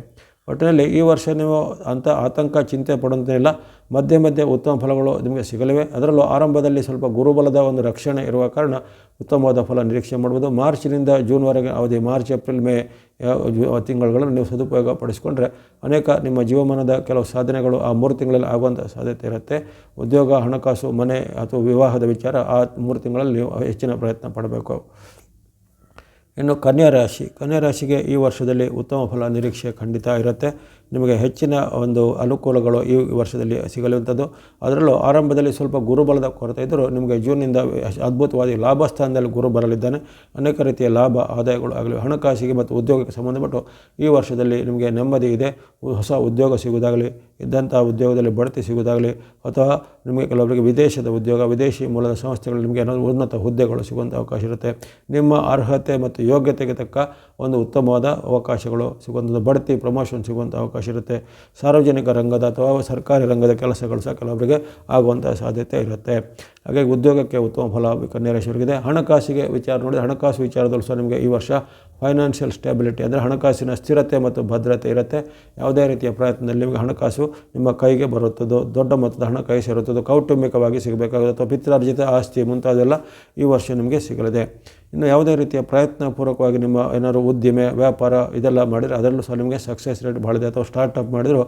ಒಟ್ಟಿನಲ್ಲಿ ಈ ವರ್ಷ ನೀವು ಅಂಥ ಆತಂಕ ಚಿಂತೆ ಪಡುವಂತಿಲ್ಲ. ಮಧ್ಯೆ ಮಧ್ಯೆ ಉತ್ತಮ ಫಲಗಳು ನಿಮಗೆ ಸಿಗಲಿವೆ. ಅದರಲ್ಲೂ ಆರಂಭದಲ್ಲಿ ಸ್ವಲ್ಪ ಗುರುಬಲದ ಒಂದು ರಕ್ಷಣೆ ಇರುವ ಕಾರಣ ಉತ್ತಮವಾದ ಫಲ ನಿರೀಕ್ಷೆ ಮಾಡ್ಬೋದು. ಮಾರ್ಚ್ನಿಂದ ಜೂನ್ವರೆಗೆ ಅವಧಿ, ಮಾರ್ಚ್, ಏಪ್ರಿಲ್, ಮೇ ತಿಂಗಳುಗಳನ್ನು ನೀವು ಸದುಪಯೋಗ ಪಡಿಸಿಕೊಂಡ್ರೆ ಅನೇಕ ನಿಮ್ಮ ಜೀವಮಾನದ ಕೆಲವು ಸಾಧನೆಗಳು ಆ 3 ತಿಂಗಳಲ್ಲಿ ಆಗುವಂಥ ಸಾಧ್ಯತೆ ಇರುತ್ತೆ. ಉದ್ಯೋಗ, ಹಣಕಾಸು, ಮನೆ ಅಥವಾ ವಿವಾಹದ ವಿಚಾರ ಆ 3 ತಿಂಗಳಲ್ಲಿ ನೀವು ಹೆಚ್ಚಿನ ಪ್ರಯತ್ನ ಪಡಬೇಕು. ಇನ್ನು ಕನ್ಯಾ ರಾಶಿಗೆ ಈ ವರ್ಷದಲ್ಲಿ ಉತ್ತಮ ಫಲ ನಿರೀಕ್ಷೆ ಖಂಡಿತ ಇರುತ್ತೆ. ನಿಮಗೆ ಹೆಚ್ಚಿನ ಒಂದು ಅನುಕೂಲಗಳು ಈ ವರ್ಷದಲ್ಲಿ ಸಿಗಲಿರುವಂಥದ್ದು. ಅದರಲ್ಲೂ ಆರಂಭದಲ್ಲಿ ಸ್ವಲ್ಪ ಗುರುಬಲದ ಕೊರತೆ ಇದ್ದರೂ ನಿಮಗೆ ಜೂನ್ನಿಂದ ಅದ್ಭುತವಾಗಿ ಲಾಭ ಸ್ಥಾನದಲ್ಲಿ ಗುರು ಬರಲಿದ್ದಾನೆ. ಅನೇಕ ರೀತಿಯ ಲಾಭ ಆದಾಯಗಳು ಆಗಲಿ ಹಣಕಾಸಿಗೆ ಮತ್ತು ಉದ್ಯೋಗಕ್ಕೆ ಸಂಬಂಧಪಟ್ಟು ಈ ವರ್ಷದಲ್ಲಿ ನಿಮಗೆ ನೆಮ್ಮದಿ ಇದೆ. ಹೊಸ ಉದ್ಯೋಗ ಸಿಗುವುದಾಗಲಿ, ಇದ್ದಂಥ ಉದ್ಯೋಗದಲ್ಲಿ ಬಡ್ತಿ ಸಿಗುವುದಾಗಲಿ, ಅಥವಾ ನಿಮಗೆ ಕೆಲವರಿಗೆ ವಿದೇಶದ ಉದ್ಯೋಗ, ವಿದೇಶಿ ಮೂಲದ ಸಂಸ್ಥೆಗಳು ನಿಮಗೆ ಉನ್ನತ ಹುದ್ದೆಗಳು ಸಿಗುವಂಥ ಅವಕಾಶ ಇರುತ್ತೆ. ನಿಮ್ಮ ಅರ್ಹತೆ ಮತ್ತು ಯೋಗ್ಯತೆಗೆ ತಕ್ಕ ಒಂದು ಉತ್ತಮವಾದ ಅವಕಾಶಗಳು ಸಿಗುವಂಥದ್ದು, ಬಡ್ತಿ ಪ್ರಮೋಷನ್ ಸಿಗುವಂಥ ಅವಕಾಶ ಇರುತ್ತೆ. ಸಾರ್ವಜನಿಕ ರಂಗದ ಅಥವಾ ಸರ್ಕಾರಿ ರಂಗದ ಕೆಲಸಗಳು ಸಹ ಕೆಲವರಿಗೆ ಆಗುವಂಥ ಸಾಧ್ಯತೆ ಇರುತ್ತೆ. ಹಾಗಾಗಿ ಉದ್ಯೋಗಕ್ಕೆ ಉತ್ತಮ ಫಲ ಕನ್ಯಾ ರಾಶಿಯವರಿಗಿದೆ. ಹಣಕಾಸಿಗೆ ವಿಚಾರ ನೋಡಿದರೆ ಹಣಕಾಸು ವಿಚಾರದಲ್ಲೂ ಸಹ ನಿಮಗೆ ಈ ವರ್ಷ ಫೈನಾನ್ಷಿಯಲ್ ಸ್ಟೆಬಿಲಿಟಿ ಅಂದರೆ ಹಣಕಾಸಿನ ಸ್ಥಿರತೆ ಮತ್ತು ಭದ್ರತೆ ಇರುತ್ತೆ. ಯಾವುದೇ ರೀತಿಯ ಪ್ರಯತ್ನದಲ್ಲಿ ನಿಮಗೆ ಹಣಕಾಸು ನಿಮ್ಮ ಕೈಗೆ ಬರುತ್ತದೋ, ದೊಡ್ಡ ಮೊತ್ತದ ಹಣ ಕೈ ಸೇರುತ್ತದೋ, ಕೌಟುಂಬಿಕವಾಗಿ ಸಿಗಬೇಕಾಗುತ್ತೆ ಅಥವಾ ಪಿತ್ರಾರ್ಜಿತ ಆಸ್ತಿ ಮುಂತಾದೆಲ್ಲ ಈ ವರ್ಷ ನಿಮಗೆ ಸಿಗಲಿದೆ. ಇನ್ನು ಯಾವುದೇ ರೀತಿಯ ಪ್ರಯತ್ನಪೂರ್ವಕವಾಗಿ ನಿಮ್ಮ ಏನಾದರೂ ಉದ್ದಿಮೆ, ವ್ಯಾಪಾರ ಇದೆಲ್ಲ ಮಾಡಿದರೆ ಅದರಲ್ಲೂ ಸಹ ನಿಮಗೆ ಸಕ್ಸಸ್ ರೇಟ್ ಭಾಳ ಇದೆ. ಅಥವಾ ಸ್ಟಾರ್ಟಪ್ ಮಾಡಿದರೂ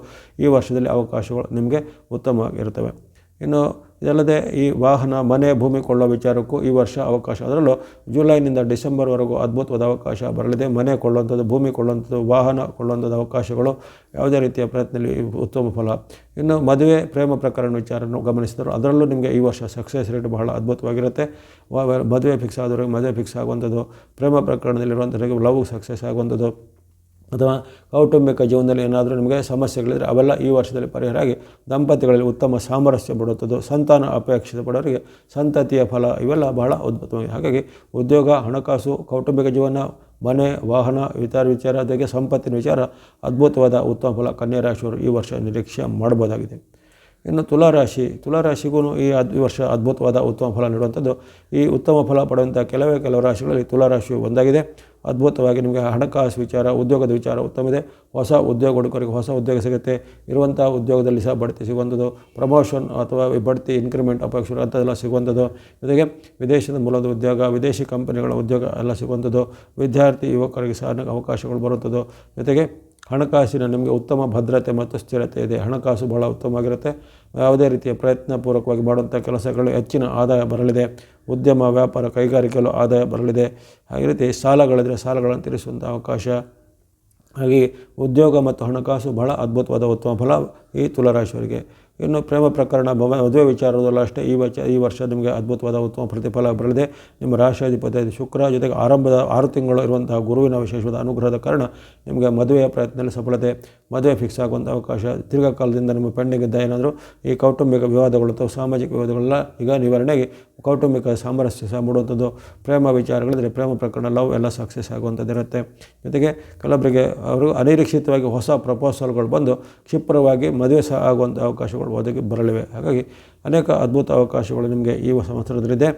ಈ ವರ್ಷದಲ್ಲಿ ಅವಕಾಶಗಳು ನಿಮಗೆ ಉತ್ತಮವಾಗಿರ್ತವೆ. ಇನ್ನು ಇದಲ್ಲದೆ ಈ ವಾಹನ, ಮನೆ, ಭೂಮಿ ಕೊಳ್ಳೋ ವಿಚಾರಕ್ಕೂ ಈ ವರ್ಷ ಅವಕಾಶ, ಅದರಲ್ಲೂ ಜುಲೈನಿಂದ ಡಿಸೆಂಬರ್ವರೆಗೂ ಅದ್ಭುತವಾದ ಅವಕಾಶ ಬರಲಿದೆ. ಮನೆ ಕೊಳ್ಳುವಂಥದ್ದು, ಭೂಮಿ ಕೊಳ್ಳುವಂಥದ್ದು, ವಾಹನ ಕೊಳ್ಳುವಂಥದ್ದು ಅವಕಾಶಗಳು, ಯಾವುದೇ ರೀತಿಯ ಪ್ರಯತ್ನದಲ್ಲಿ ಉತ್ತಮ ಫಲ. ಇನ್ನು ಮದುವೆ, ಪ್ರೇಮ ಪ್ರಕರಣ ವಿಚಾರವನ್ನು ಗಮನಿಸಿದರು ಅದರಲ್ಲೂ ನಿಮಗೆ ಈ ವರ್ಷ ಸಕ್ಸಸ್ ರೇಟ್ ಬಹಳ ಅದ್ಭುತವಾಗಿರುತ್ತೆ. ಮದುವೆ ಫಿಕ್ಸ್ ಆದವರಿಗೆ ಮದುವೆ ಫಿಕ್ಸ್ ಆಗುವಂಥದ್ದು, ಪ್ರೇಮ ಪ್ರಕರಣದಲ್ಲಿರುವಂಥವರಿಗೆ ಲವ್ ಸಕ್ಸಸ್ ಆಗುವಂಥದ್ದು, ಅಥವಾ ಕೌಟುಂಬಿಕ ಜೀವನದಲ್ಲಿ ಏನಾದರೂ ನಿಮಗೆ ಸಮಸ್ಯೆಗಳಿದ್ದರೆ ಅವೆಲ್ಲ ಈ ವರ್ಷದಲ್ಲಿ ಪರಿಹಾರ ಆಗಿ ದಂಪತಿಗಳಲ್ಲಿ ಉತ್ತಮ ಸಾಮರಸ್ಯ ಪಡುವಂಥದ್ದು, ಸಂತಾನ ಅಪೇಕ್ಷಿತ ಪಡೋರಿಗೆ ಸಂತತಿಯ ಫಲ ಇವೆಲ್ಲ ಬಹಳ ಅದ್ಭುತವಾಗಿದೆ. ಹಾಗಾಗಿ ಉದ್ಯೋಗ, ಹಣಕಾಸು, ಕೌಟುಂಬಿಕ ಜೀವನ, ಮನೆ, ವಾಹನ ವಿಚಾರ ಜೊತೆಗೆ ಸಂಪತ್ತಿನ ವಿಚಾರ ಅದ್ಭುತವಾದ ಉತ್ತಮ ಫಲ ಕನ್ಯಾ ರಾಶಿಯವರು ಈ ವರ್ಷ ನಿರೀಕ್ಷೆ ಮಾಡಬಹುದಾಗಿದೆ. ಇನ್ನು ತುಲಾರಾಶಿಗೂ ಈ ವರ್ಷ ಅದ್ಭುತವಾದ ಉತ್ತಮ ಫಲ ನೀಡುವಂಥದ್ದು. ಈ ಉತ್ತಮ ಫಲ ಪಡೆಯುವಂಥ ಕೆಲವು ರಾಶಿಗಳಲ್ಲಿ ತುಲಾರಾಶಿಯು ಒಂದಾಗಿದೆ. ಅದ್ಭುತವಾಗಿ ನಿಮಗೆ ಹಣಕಾಸು ವಿಚಾರ, ಉದ್ಯೋಗದ ವಿಚಾರ ಉತ್ತಮ ಇದೆ. ಹೊಸ ಉದ್ಯೋಗ ಹುಡುಕರಿಗೆ ಹೊಸ ಉದ್ಯೋಗ ಸಿಗುತ್ತೆ. ಇರುವಂಥ ಉದ್ಯೋಗದಲ್ಲಿ ಸಹ ಬಡ್ತಿ ಸಿಗುವಂಥದ್ದು, ಪ್ರಮೋಷನ್ ಅಥವಾ ಬಡ್ತಿ ಇನ್ಕ್ರಿಮೆಂಟ್ ಅಪೇಕ್ಷೆ ಅಂಥದ್ದೆಲ್ಲ ಸಿಗುವಂಥದ್ದು, ಜೊತೆಗೆ ವಿದೇಶದ ಮೂಲದ ಉದ್ಯೋಗ, ವಿದೇಶಿ ಕಂಪನಿಗಳ ಉದ್ಯೋಗ ಎಲ್ಲ ಸಿಗುವಂಥದ್ದು, ವಿದ್ಯಾರ್ಥಿ ಯುವಕರಿಗೆ ಸಹ ಅವಕಾಶಗಳು ಬರುವಂಥದ್ದು, ಜೊತೆಗೆ ಹಣಕಾಸಿನ ನಿಮಗೆ ಉತ್ತಮ ಭದ್ರತೆ ಮತ್ತು ಸ್ಥಿರತೆ ಇದೆ. ಹಣಕಾಸು ಬಹಳ ಉತ್ತಮವಾಗಿರುತ್ತೆ. ಯಾವುದೇ ರೀತಿಯ ಪ್ರಯತ್ನಪೂರ್ವಕವಾಗಿ ಮಾಡುವಂಥ ಕೆಲಸಗಳು ಹೆಚ್ಚಿನ ಆದಾಯ ಬರಲಿದೆ. ಉದ್ಯಮ, ವ್ಯಾಪಾರ, ಕೈಗಾರಿಕೆಗಳು ಆದಾಯ ಬರಲಿದೆ. ಹಾಗೆ ರೀತಿ ಸಾಲಗಳಿದ್ದರೆ ಸಾಲಗಳನ್ನು ತೀರಿಸುವಂಥ ಅವಕಾಶ. ಹಾಗೆ ಉದ್ಯೋಗ ಮತ್ತು ಹಣಕಾಸು ಬಹಳ ಅದ್ಭುತವಾದ ಉತ್ತಮ ಫಲ ಈ ತುಲಾರಾಶಿಯವರಿಗೆ. ಇನ್ನು ಪ್ರೇಮ ಪ್ರಕರಣ, ಮದುವೆ ವಿಚಾರದಲ್ಲೂ ಅಷ್ಟೇ ಈ ವರ್ಷ ನಿಮಗೆ ಅದ್ಭುತವಾದ ಉತ್ತಮ ಪ್ರತಿಫಲ ಬರಲಿದೆ. ನಿಮ್ಮ ರಾಶಿಯಾಧಿಪತಿ ಶುಕ್ರ ಜೊತೆಗೆ ಆರಂಭದ 6 ತಿಂಗಳು ಇರುವಂತಹ ಗುರುವಿನ ವಿಶೇಷವಾದ ಅನುಗ್ರಹದ ಕಾರಣ ನಿಮಗೆ ಮದುವೆಯ ಪ್ರಯತ್ನದಲ್ಲಿ ಸಫಲತೆ, ಮದುವೆ ಫಿಕ್ಸ್ ಆಗುವಂಥ ಅವಕಾಶ. ದೀರ್ಘಕಾಲದಿಂದ ನಿಮ್ಮ ಪೆಂಡಿಂಗ್ ಇದ್ದ ಏನಾದರೂ ಈ ಕೌಟುಂಬಿಕ ವಿವಾದಗಳು ಅಥವಾ ಸಾಮಾಜಿಕ ವಿವಾದಗಳೆಲ್ಲ ಈಗ ನಿವಾರಣೆಗೆ ಕೌಟುಂಬಿಕ ಸಾಮರಸ್ಯ ಸಹ ಮೂಡುವಂಥದ್ದು. ಪ್ರೇಮ ವಿಚಾರಗಳಿದ್ರೆ ಪ್ರೇಮ ಪ್ರಕರಣ, ಲವ್ ಎಲ್ಲ ಸಕ್ಸಸ್ ಆಗುವಂಥದ್ದು ಇರುತ್ತೆ. ಜೊತೆಗೆ ಕೆಲವರಿಗೆ ಅವರು ಅನಿರೀಕ್ಷಿತವಾಗಿ ಹೊಸ ಪ್ರಪೋಸಲ್ಗಳು ಬಂದು ಕ್ಷಿಪ್ರವಾಗಿ ಮದುವೆ ಸಹ ಆಗುವಂಥ ಅವಕಾಶಗಳು ಒದಗಿ ಬರಲಿವೆ. ಹಾಗಾಗಿ ಅನೇಕ ಅದ್ಭುತ ಅವಕಾಶಗಳು ನಿಮಗೆ ಈ ಸಂವತ್ಸರದಲ್ಲಿದೆ.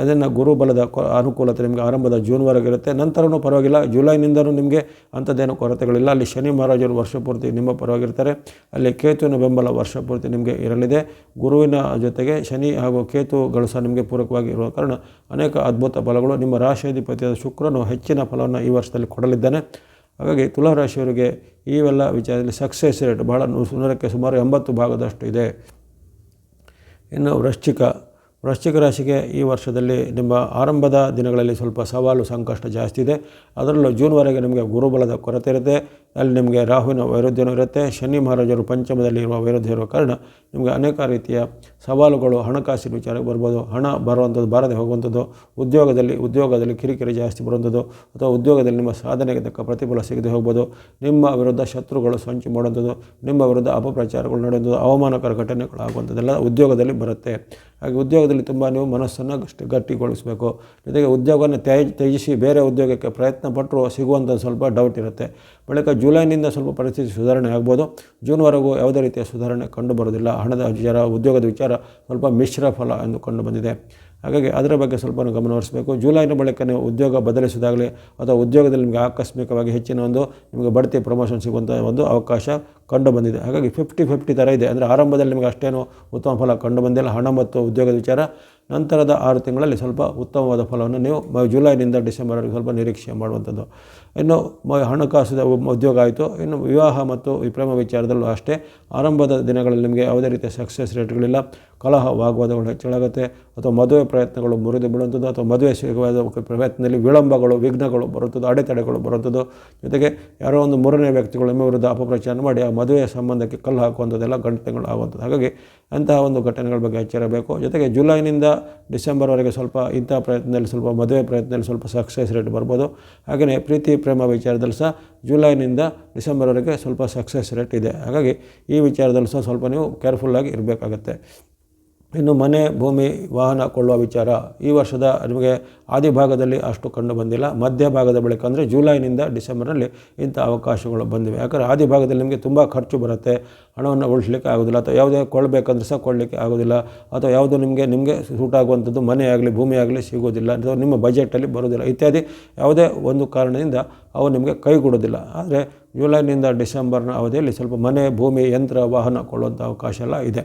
ಅದನ್ನು ಗುರುಬಲದ ಅನುಕೂಲತೆ ನಿಮಗೆ ಆರಂಭದ ಜೂನ್ವರೆಗೆ ಇರುತ್ತೆ. ನಂತರವೂ ಪರವಾಗಿಲ್ಲ, ಜುಲೈನಿಂದಲೂ ನಿಮಗೆ ಅಂಥದ್ದೇನೂ ಕೊರತೆಗಳಿಲ್ಲ. ಅಲ್ಲಿ ಶನಿ ಮಹಾರಾಜರು ವರ್ಷಪೂರ್ತಿ ನಿಮ್ಮ ಪರವಾಗಿರ್ತಾರೆ. ಅಲ್ಲಿ ಕೇತುವಿನ ಬೆಂಬಲ ವರ್ಷಪೂರ್ತಿ ನಿಮಗೆ ಇರಲಿದೆ. ಗುರುವಿನ ಜೊತೆಗೆ ಶನಿ ಹಾಗೂ ಕೇತುಗಳು ಸಹ ನಿಮಗೆ ಪೂರಕವಾಗಿ ಇರುವ ಕಾರಣ ಅನೇಕ ಅದ್ಭುತ ಫಲಗಳು. ನಿಮ್ಮ ರಾಶಿಯಾಧಿಪತಿಯಾದ ಶುಕ್ರನು ಹೆಚ್ಚಿನ ಫಲವನ್ನು ಈ ವರ್ಷದಲ್ಲಿ ಕೊಡಲಿದ್ದಾನೆ. ಹಾಗಾಗಿ ತುಲಾರಾಶಿಯವರಿಗೆ ಇವೆಲ್ಲ ವಿಚಾರದಲ್ಲಿ ಸಕ್ಸಸ್ ರೇಟ್ ಬಹಳ 100ಕ್ಕೆ ಸುಮಾರು 80% ಇದೆ. ಇನ್ನು ವೃಶ್ಚಿಕ ರಾಶಿಗೆ ಈ ವರ್ಷದಲ್ಲಿ ನಿಮ್ಮ ಆರಂಭದ ದಿನಗಳಲ್ಲಿ ಸ್ವಲ್ಪ ಸವಾಲು, ಸಂಕಷ್ಟ ಜಾಸ್ತಿ ಇದೆ. ಅದರಲ್ಲೂ ಜೂನ್ವರೆಗೆ ನಿಮಗೆ ಗುರುಬಲದ ಕೊರತೆ ಇರುತ್ತೆ. ಅಲ್ಲಿ ನಿಮಗೆ ರಾಹುವಿನ ವೈರುಧ್ಯವೂ ಇರುತ್ತೆ. ಶನಿ ಮಹಾರಾಜರು ಪಂಚಮದಲ್ಲಿ ಇರುವ ವೈರುಧ್ಯ ಇರುವ ಕಾರಣ ನಿಮಗೆ ಅನೇಕ ರೀತಿಯ ಸವಾಲುಗಳು ಹಣಕಾಸಿನ ವಿಚಾರಕ್ಕೆ ಬರ್ಬೋದು. ಹಣ ಬರುವಂಥದ್ದು, ಬಾರದೆ ಹೋಗುವಂಥದ್ದು, ಉದ್ಯೋಗದಲ್ಲಿ ಕಿರಿಕಿರಿ ಜಾಸ್ತಿ ಬರುವಂಥದ್ದು, ಅಥವಾ ಉದ್ಯೋಗದಲ್ಲಿ ನಿಮ್ಮ ಸಾಧನೆಗೆ ತಕ್ಕ ಪ್ರತಿಫಲ ಸಿಗದೆ ಹೋಗ್ಬೋದು. ನಿಮ್ಮ ವಿರುದ್ಧ ಶತ್ರುಗಳು ಸಂಚು ಮಾಡುವಂಥದ್ದು, ನಿಮ್ಮ ವಿರುದ್ಧ ಅಪಪ್ರಚಾರಗಳು ನಡೆಯುವಂಥದ್ದು, ಅವಮಾನಕರ ಘಟನೆಗಳು ಆಗುವಂಥದ್ದೆಲ್ಲ ಉದ್ಯೋಗದಲ್ಲಿ ಬರುತ್ತೆ. ಹಾಗೆ ಉದ್ಯೋಗದಲ್ಲಿ ತುಂಬ ನೀವು ಮನಸ್ಸನ್ನು ಗಟ್ಟಿಗೊಳಿಸಬೇಕು. ಜೊತೆಗೆ ಉದ್ಯೋಗವನ್ನು ತ್ಯಜಿಸಿ ಬೇರೆ ಉದ್ಯೋಗಕ್ಕೆ ಪ್ರಯತ್ನ ಪಟ್ಟರು ಸಿಗುವಂಥದ್ದು ಸ್ವಲ್ಪ ಡೌಟ್ ಇರುತ್ತೆ. ಬಳಿಕ ಜುಲೈನಿಂದ ಸ್ವಲ್ಪ ಪರಿಸ್ಥಿತಿ ಸುಧಾರಣೆ ಆಗ್ಬೋದು. ಜೂನ್ವರೆಗೂ ಯಾವುದೇ ರೀತಿಯ ಸುಧಾರಣೆ ಕಂಡು ಬರೋದಿಲ್ಲ. ಹಣದ ವಿಚಾರ, ಉದ್ಯೋಗದ ವಿಚಾರ ಸ್ವಲ್ಪ ಮಿಶ್ರ ಫಲ ಎಂದು ಕಂಡು ಬಂದಿದೆ. ಹಾಗಾಗಿ ಅದರ ಬಗ್ಗೆ ಸ್ವಲ್ಪ ಗಮನಹರಿಸಬೇಕು. ಜುಲೈನ ಬಳಿಕ ನೀವು ಉದ್ಯೋಗ ಬದಲಿಸೋದಾಗಲಿ ಅಥವಾ ಉದ್ಯೋಗದಲ್ಲಿ ನಿಮಗೆ ಆಕಸ್ಮಿಕವಾಗಿ ಹೆಚ್ಚಿನ ನಿಮಗೆ ಬಡ್ತಿ ಪ್ರಮೋಷನ್ ಸಿಗುವಂಥ ಒಂದು ಅವಕಾಶ ಕಂಡು ಬಂದಿದೆ. ಹಾಗಾಗಿ 50-50 ಥರ ಇದೆ. ಅಂದರೆ ಆರಂಭದಲ್ಲಿ ನಿಮಗೆ ಅಷ್ಟೇನು ಉತ್ತಮ ಫಲ ಕಂಡು ಬಂದಿಲ್ಲ ಹಣ ಮತ್ತು ಉದ್ಯೋಗದ ವಿಚಾರ. ನಂತರದ 6 ತಿಂಗಳಲ್ಲಿ ಸ್ವಲ್ಪ ಉತ್ತಮವಾದ ಫಲವನ್ನು ನೀವು ಜುಲೈನಿಂದ ಡಿಸೆಂಬರ್ವರೆಗೆ ಸ್ವಲ್ಪ ನಿರೀಕ್ಷೆ ಮಾಡುವಂಥದ್ದು. ಇನ್ನು ಹಣಕಾಸು ಉದ್ಯೋಗ ಆಯಿತು. ಇನ್ನು ವಿವಾಹ ಮತ್ತು ಪ್ರೇಮ ವಿಚಾರದಲ್ಲೂ ಅಷ್ಟೇ ಆರಂಭದ ದಿನಗಳಲ್ಲಿ ನಿಮಗೆ ಯಾವುದೇ ರೀತಿಯ ಸಕ್ಸಸ್ ರೇಟ್ಗಳಿಲ್ಲ. ಕಲಹ ವಾಗ್ವಾದಗಳು ಹೆಚ್ಚಳಾಗುತ್ತೆ, ಅಥವಾ ಮದುವೆ ಪ್ರಯತ್ನಗಳು ಮುರಿದು ಬೀಳುವಂಥದ್ದು, ಅಥವಾ ಮದುವೆ ಸಿಗುವ ಪ್ರಯತ್ನದಲ್ಲಿ ವಿಳಂಬಗಳು, ವಿಘ್ನಗಳು ಬರುತ್ತದೆ, ಅಡೆತಡೆಗಳು ಬರುತ್ತದೆ. ಜೊತೆಗೆ ಯಾರೋ ಒಂದು ಮೂರನೇ ವ್ಯಕ್ತಿಗಳು ನಿಮ್ಮ ವಿರುದ್ಧ ಅಪಪ್ರಚಾರ ಮಾಡಿ ಆ ಮದುವೆಯ ಸಂಬಂಧಕ್ಕೆ ಕಲ್ಲು ಹಾಕುವಂಥದ್ದೆಲ್ಲ ಘಟನೆಗಳು ಆಗುವಂಥದ್ದು. ಹಾಗಾಗಿ ಅಂತಹ ಒಂದು ಘಟನೆಗಳ ಬಗ್ಗೆ ಎಚ್ಚರಬೇಕು. ಜೊತೆಗೆ ಜುಲೈನಿಂದ ಡಿಸೆಂಬರ್ವರೆಗೆ ಸ್ವಲ್ಪ ಇಂಥ ಪ್ರಯತ್ನದಲ್ಲಿ ಸ್ವಲ್ಪ ಮದುವೆ ಪ್ರಯತ್ನದಲ್ಲಿ ಸ್ವಲ್ಪ ಸಕ್ಸಸ್ ರೇಟ್ ಬರ್ಬೋದು. ಹಾಗೆಯೇ ಪ್ರೀತಿ ಪ್ರೇಮ ವಿಚಾರದಲ್ಲಿ ಸಹ ಜುಲೈನಿಂದ ಡಿಸೆಂಬರ್ವರೆಗೆ ಸ್ವಲ್ಪ ಸಕ್ಸಸ್ ರೇಟ್ ಇದೆ. ಹಾಗಾಗಿ ಈ ವಿಚಾರದಲ್ಲಿ ಸಹ ಸ್ವಲ್ಪ ನೀವು ಕೇರ್ಫುಲ್ಲಾಗಿ ಇರಬೇಕಾಗತ್ತೆ. ಇನ್ನು ಮನೆ, ಭೂಮಿ, ವಾಹನ ಕೊಳ್ಳುವ ವಿಚಾರ ಈ ವರ್ಷದ ನಿಮಗೆ ಆದಿ ಭಾಗದಲ್ಲಿ ಅಷ್ಟು ಕಂಡು ಬಂದಿಲ್ಲ. ಮಧ್ಯಭಾಗದ ಬಳಿಕ ಅಂದರೆ ಜುಲೈನಿಂದ ಡಿಸೆಂಬರ್ನಲ್ಲಿ ಇಂಥ ಅವಕಾಶಗಳು ಬಂದಿವೆ. ಯಾಕಂದರೆ ಆದಿ ಭಾಗದಲ್ಲಿ ನಿಮಗೆ ತುಂಬ ಖರ್ಚು ಬರುತ್ತೆ, ಹಣವನ್ನು ಉಳಿಸಲಿಕ್ಕೆ ಆಗೋದಿಲ್ಲ, ಅಥವಾ ಯಾವುದೇ ಕೊಳ್ಳಬೇಕಂದ್ರೆ ಸಹ ಕೊಳ್ಳಲಿಕ್ಕೆ ಆಗೋದಿಲ್ಲ, ಅಥವಾ ಯಾವುದು ನಿಮಗೆ ಸೂಟ್ ಆಗುವಂಥದ್ದು ಮನೆ ಆಗಲಿ ಭೂಮಿ ಆಗಲಿ ಸಿಗೋದಿಲ್ಲ, ಅಥವಾ ನಿಮ್ಮ ಬಜೆಟಲ್ಲಿ ಬರೋದಿಲ್ಲ ಇತ್ಯಾದಿ ಯಾವುದೇ ಒಂದು ಕಾರಣದಿಂದ ಅವು ನಿಮಗೆ ಕೈಗೂಡೋದಿಲ್ಲ. ಆದರೆ ಜುಲೈನಿಂದ ಡಿಸೆಂಬರ್ನ ಅವಧಿಯಲ್ಲಿ ಸ್ವಲ್ಪ ಮನೆ, ಭೂಮಿ, ಯಂತ್ರ, ವಾಹನ ಕೊಳ್ಳುವಂಥ ಅವಕಾಶ ಎಲ್ಲ ಇದೆ.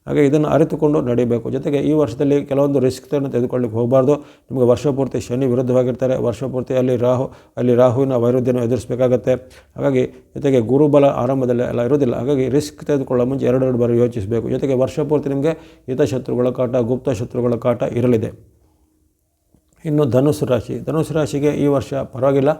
ಹಾಗೆ ಇದನ್ನು ಅರಿತುಕೊಂಡು ನಡೀಬೇಕು. ಜೊತೆಗೆ ಈ ವರ್ಷದಲ್ಲಿ ಕೆಲವೊಂದು ರಿಸ್ಕ್ಗಳನ್ನು ತೆಗೆದುಕೊಳ್ಳಿಕ್ಕೆ ಹೋಗಬಾರ್ದು. ನಿಮಗೆ ವರ್ಷಪೂರ್ತಿ ಶನಿ ವಿರುದ್ಧವಾಗಿರ್ತಾರೆ, ವರ್ಷಪೂರ್ತಿ ಅಲ್ಲಿ ರಾಹುವಿನ ವೈರುಧ್ಯನ ಎದುರಿಸಬೇಕಾಗತ್ತೆ. ಹಾಗಾಗಿ ಜೊತೆಗೆ ಗುರುಬಲ ಆರಂಭದಲ್ಲಿ ಎಲ್ಲ ಇರೋದಿಲ್ಲ. ಹಾಗಾಗಿ ರಿಸ್ಕ್ ತೆಗೆದುಕೊಳ್ಳೋ ಮುಂಚೆ 2 ಬಾರಿ ಯೋಚಿಸಬೇಕು. ಜೊತೆಗೆ ವರ್ಷಪೂರ್ತಿ ನಿಮಗೆ ಹಿತಶತ್ರುಗಳ ಕಾಟ, ಗುಪ್ತ ಶತ್ರುಗಳ ಕಾಟ ಇರಲಿದೆ. ಇನ್ನು ಧನುಸು ರಾಶಿಗೆ ಈ ವರ್ಷ ಪರವಾಗಿಲ್ಲ,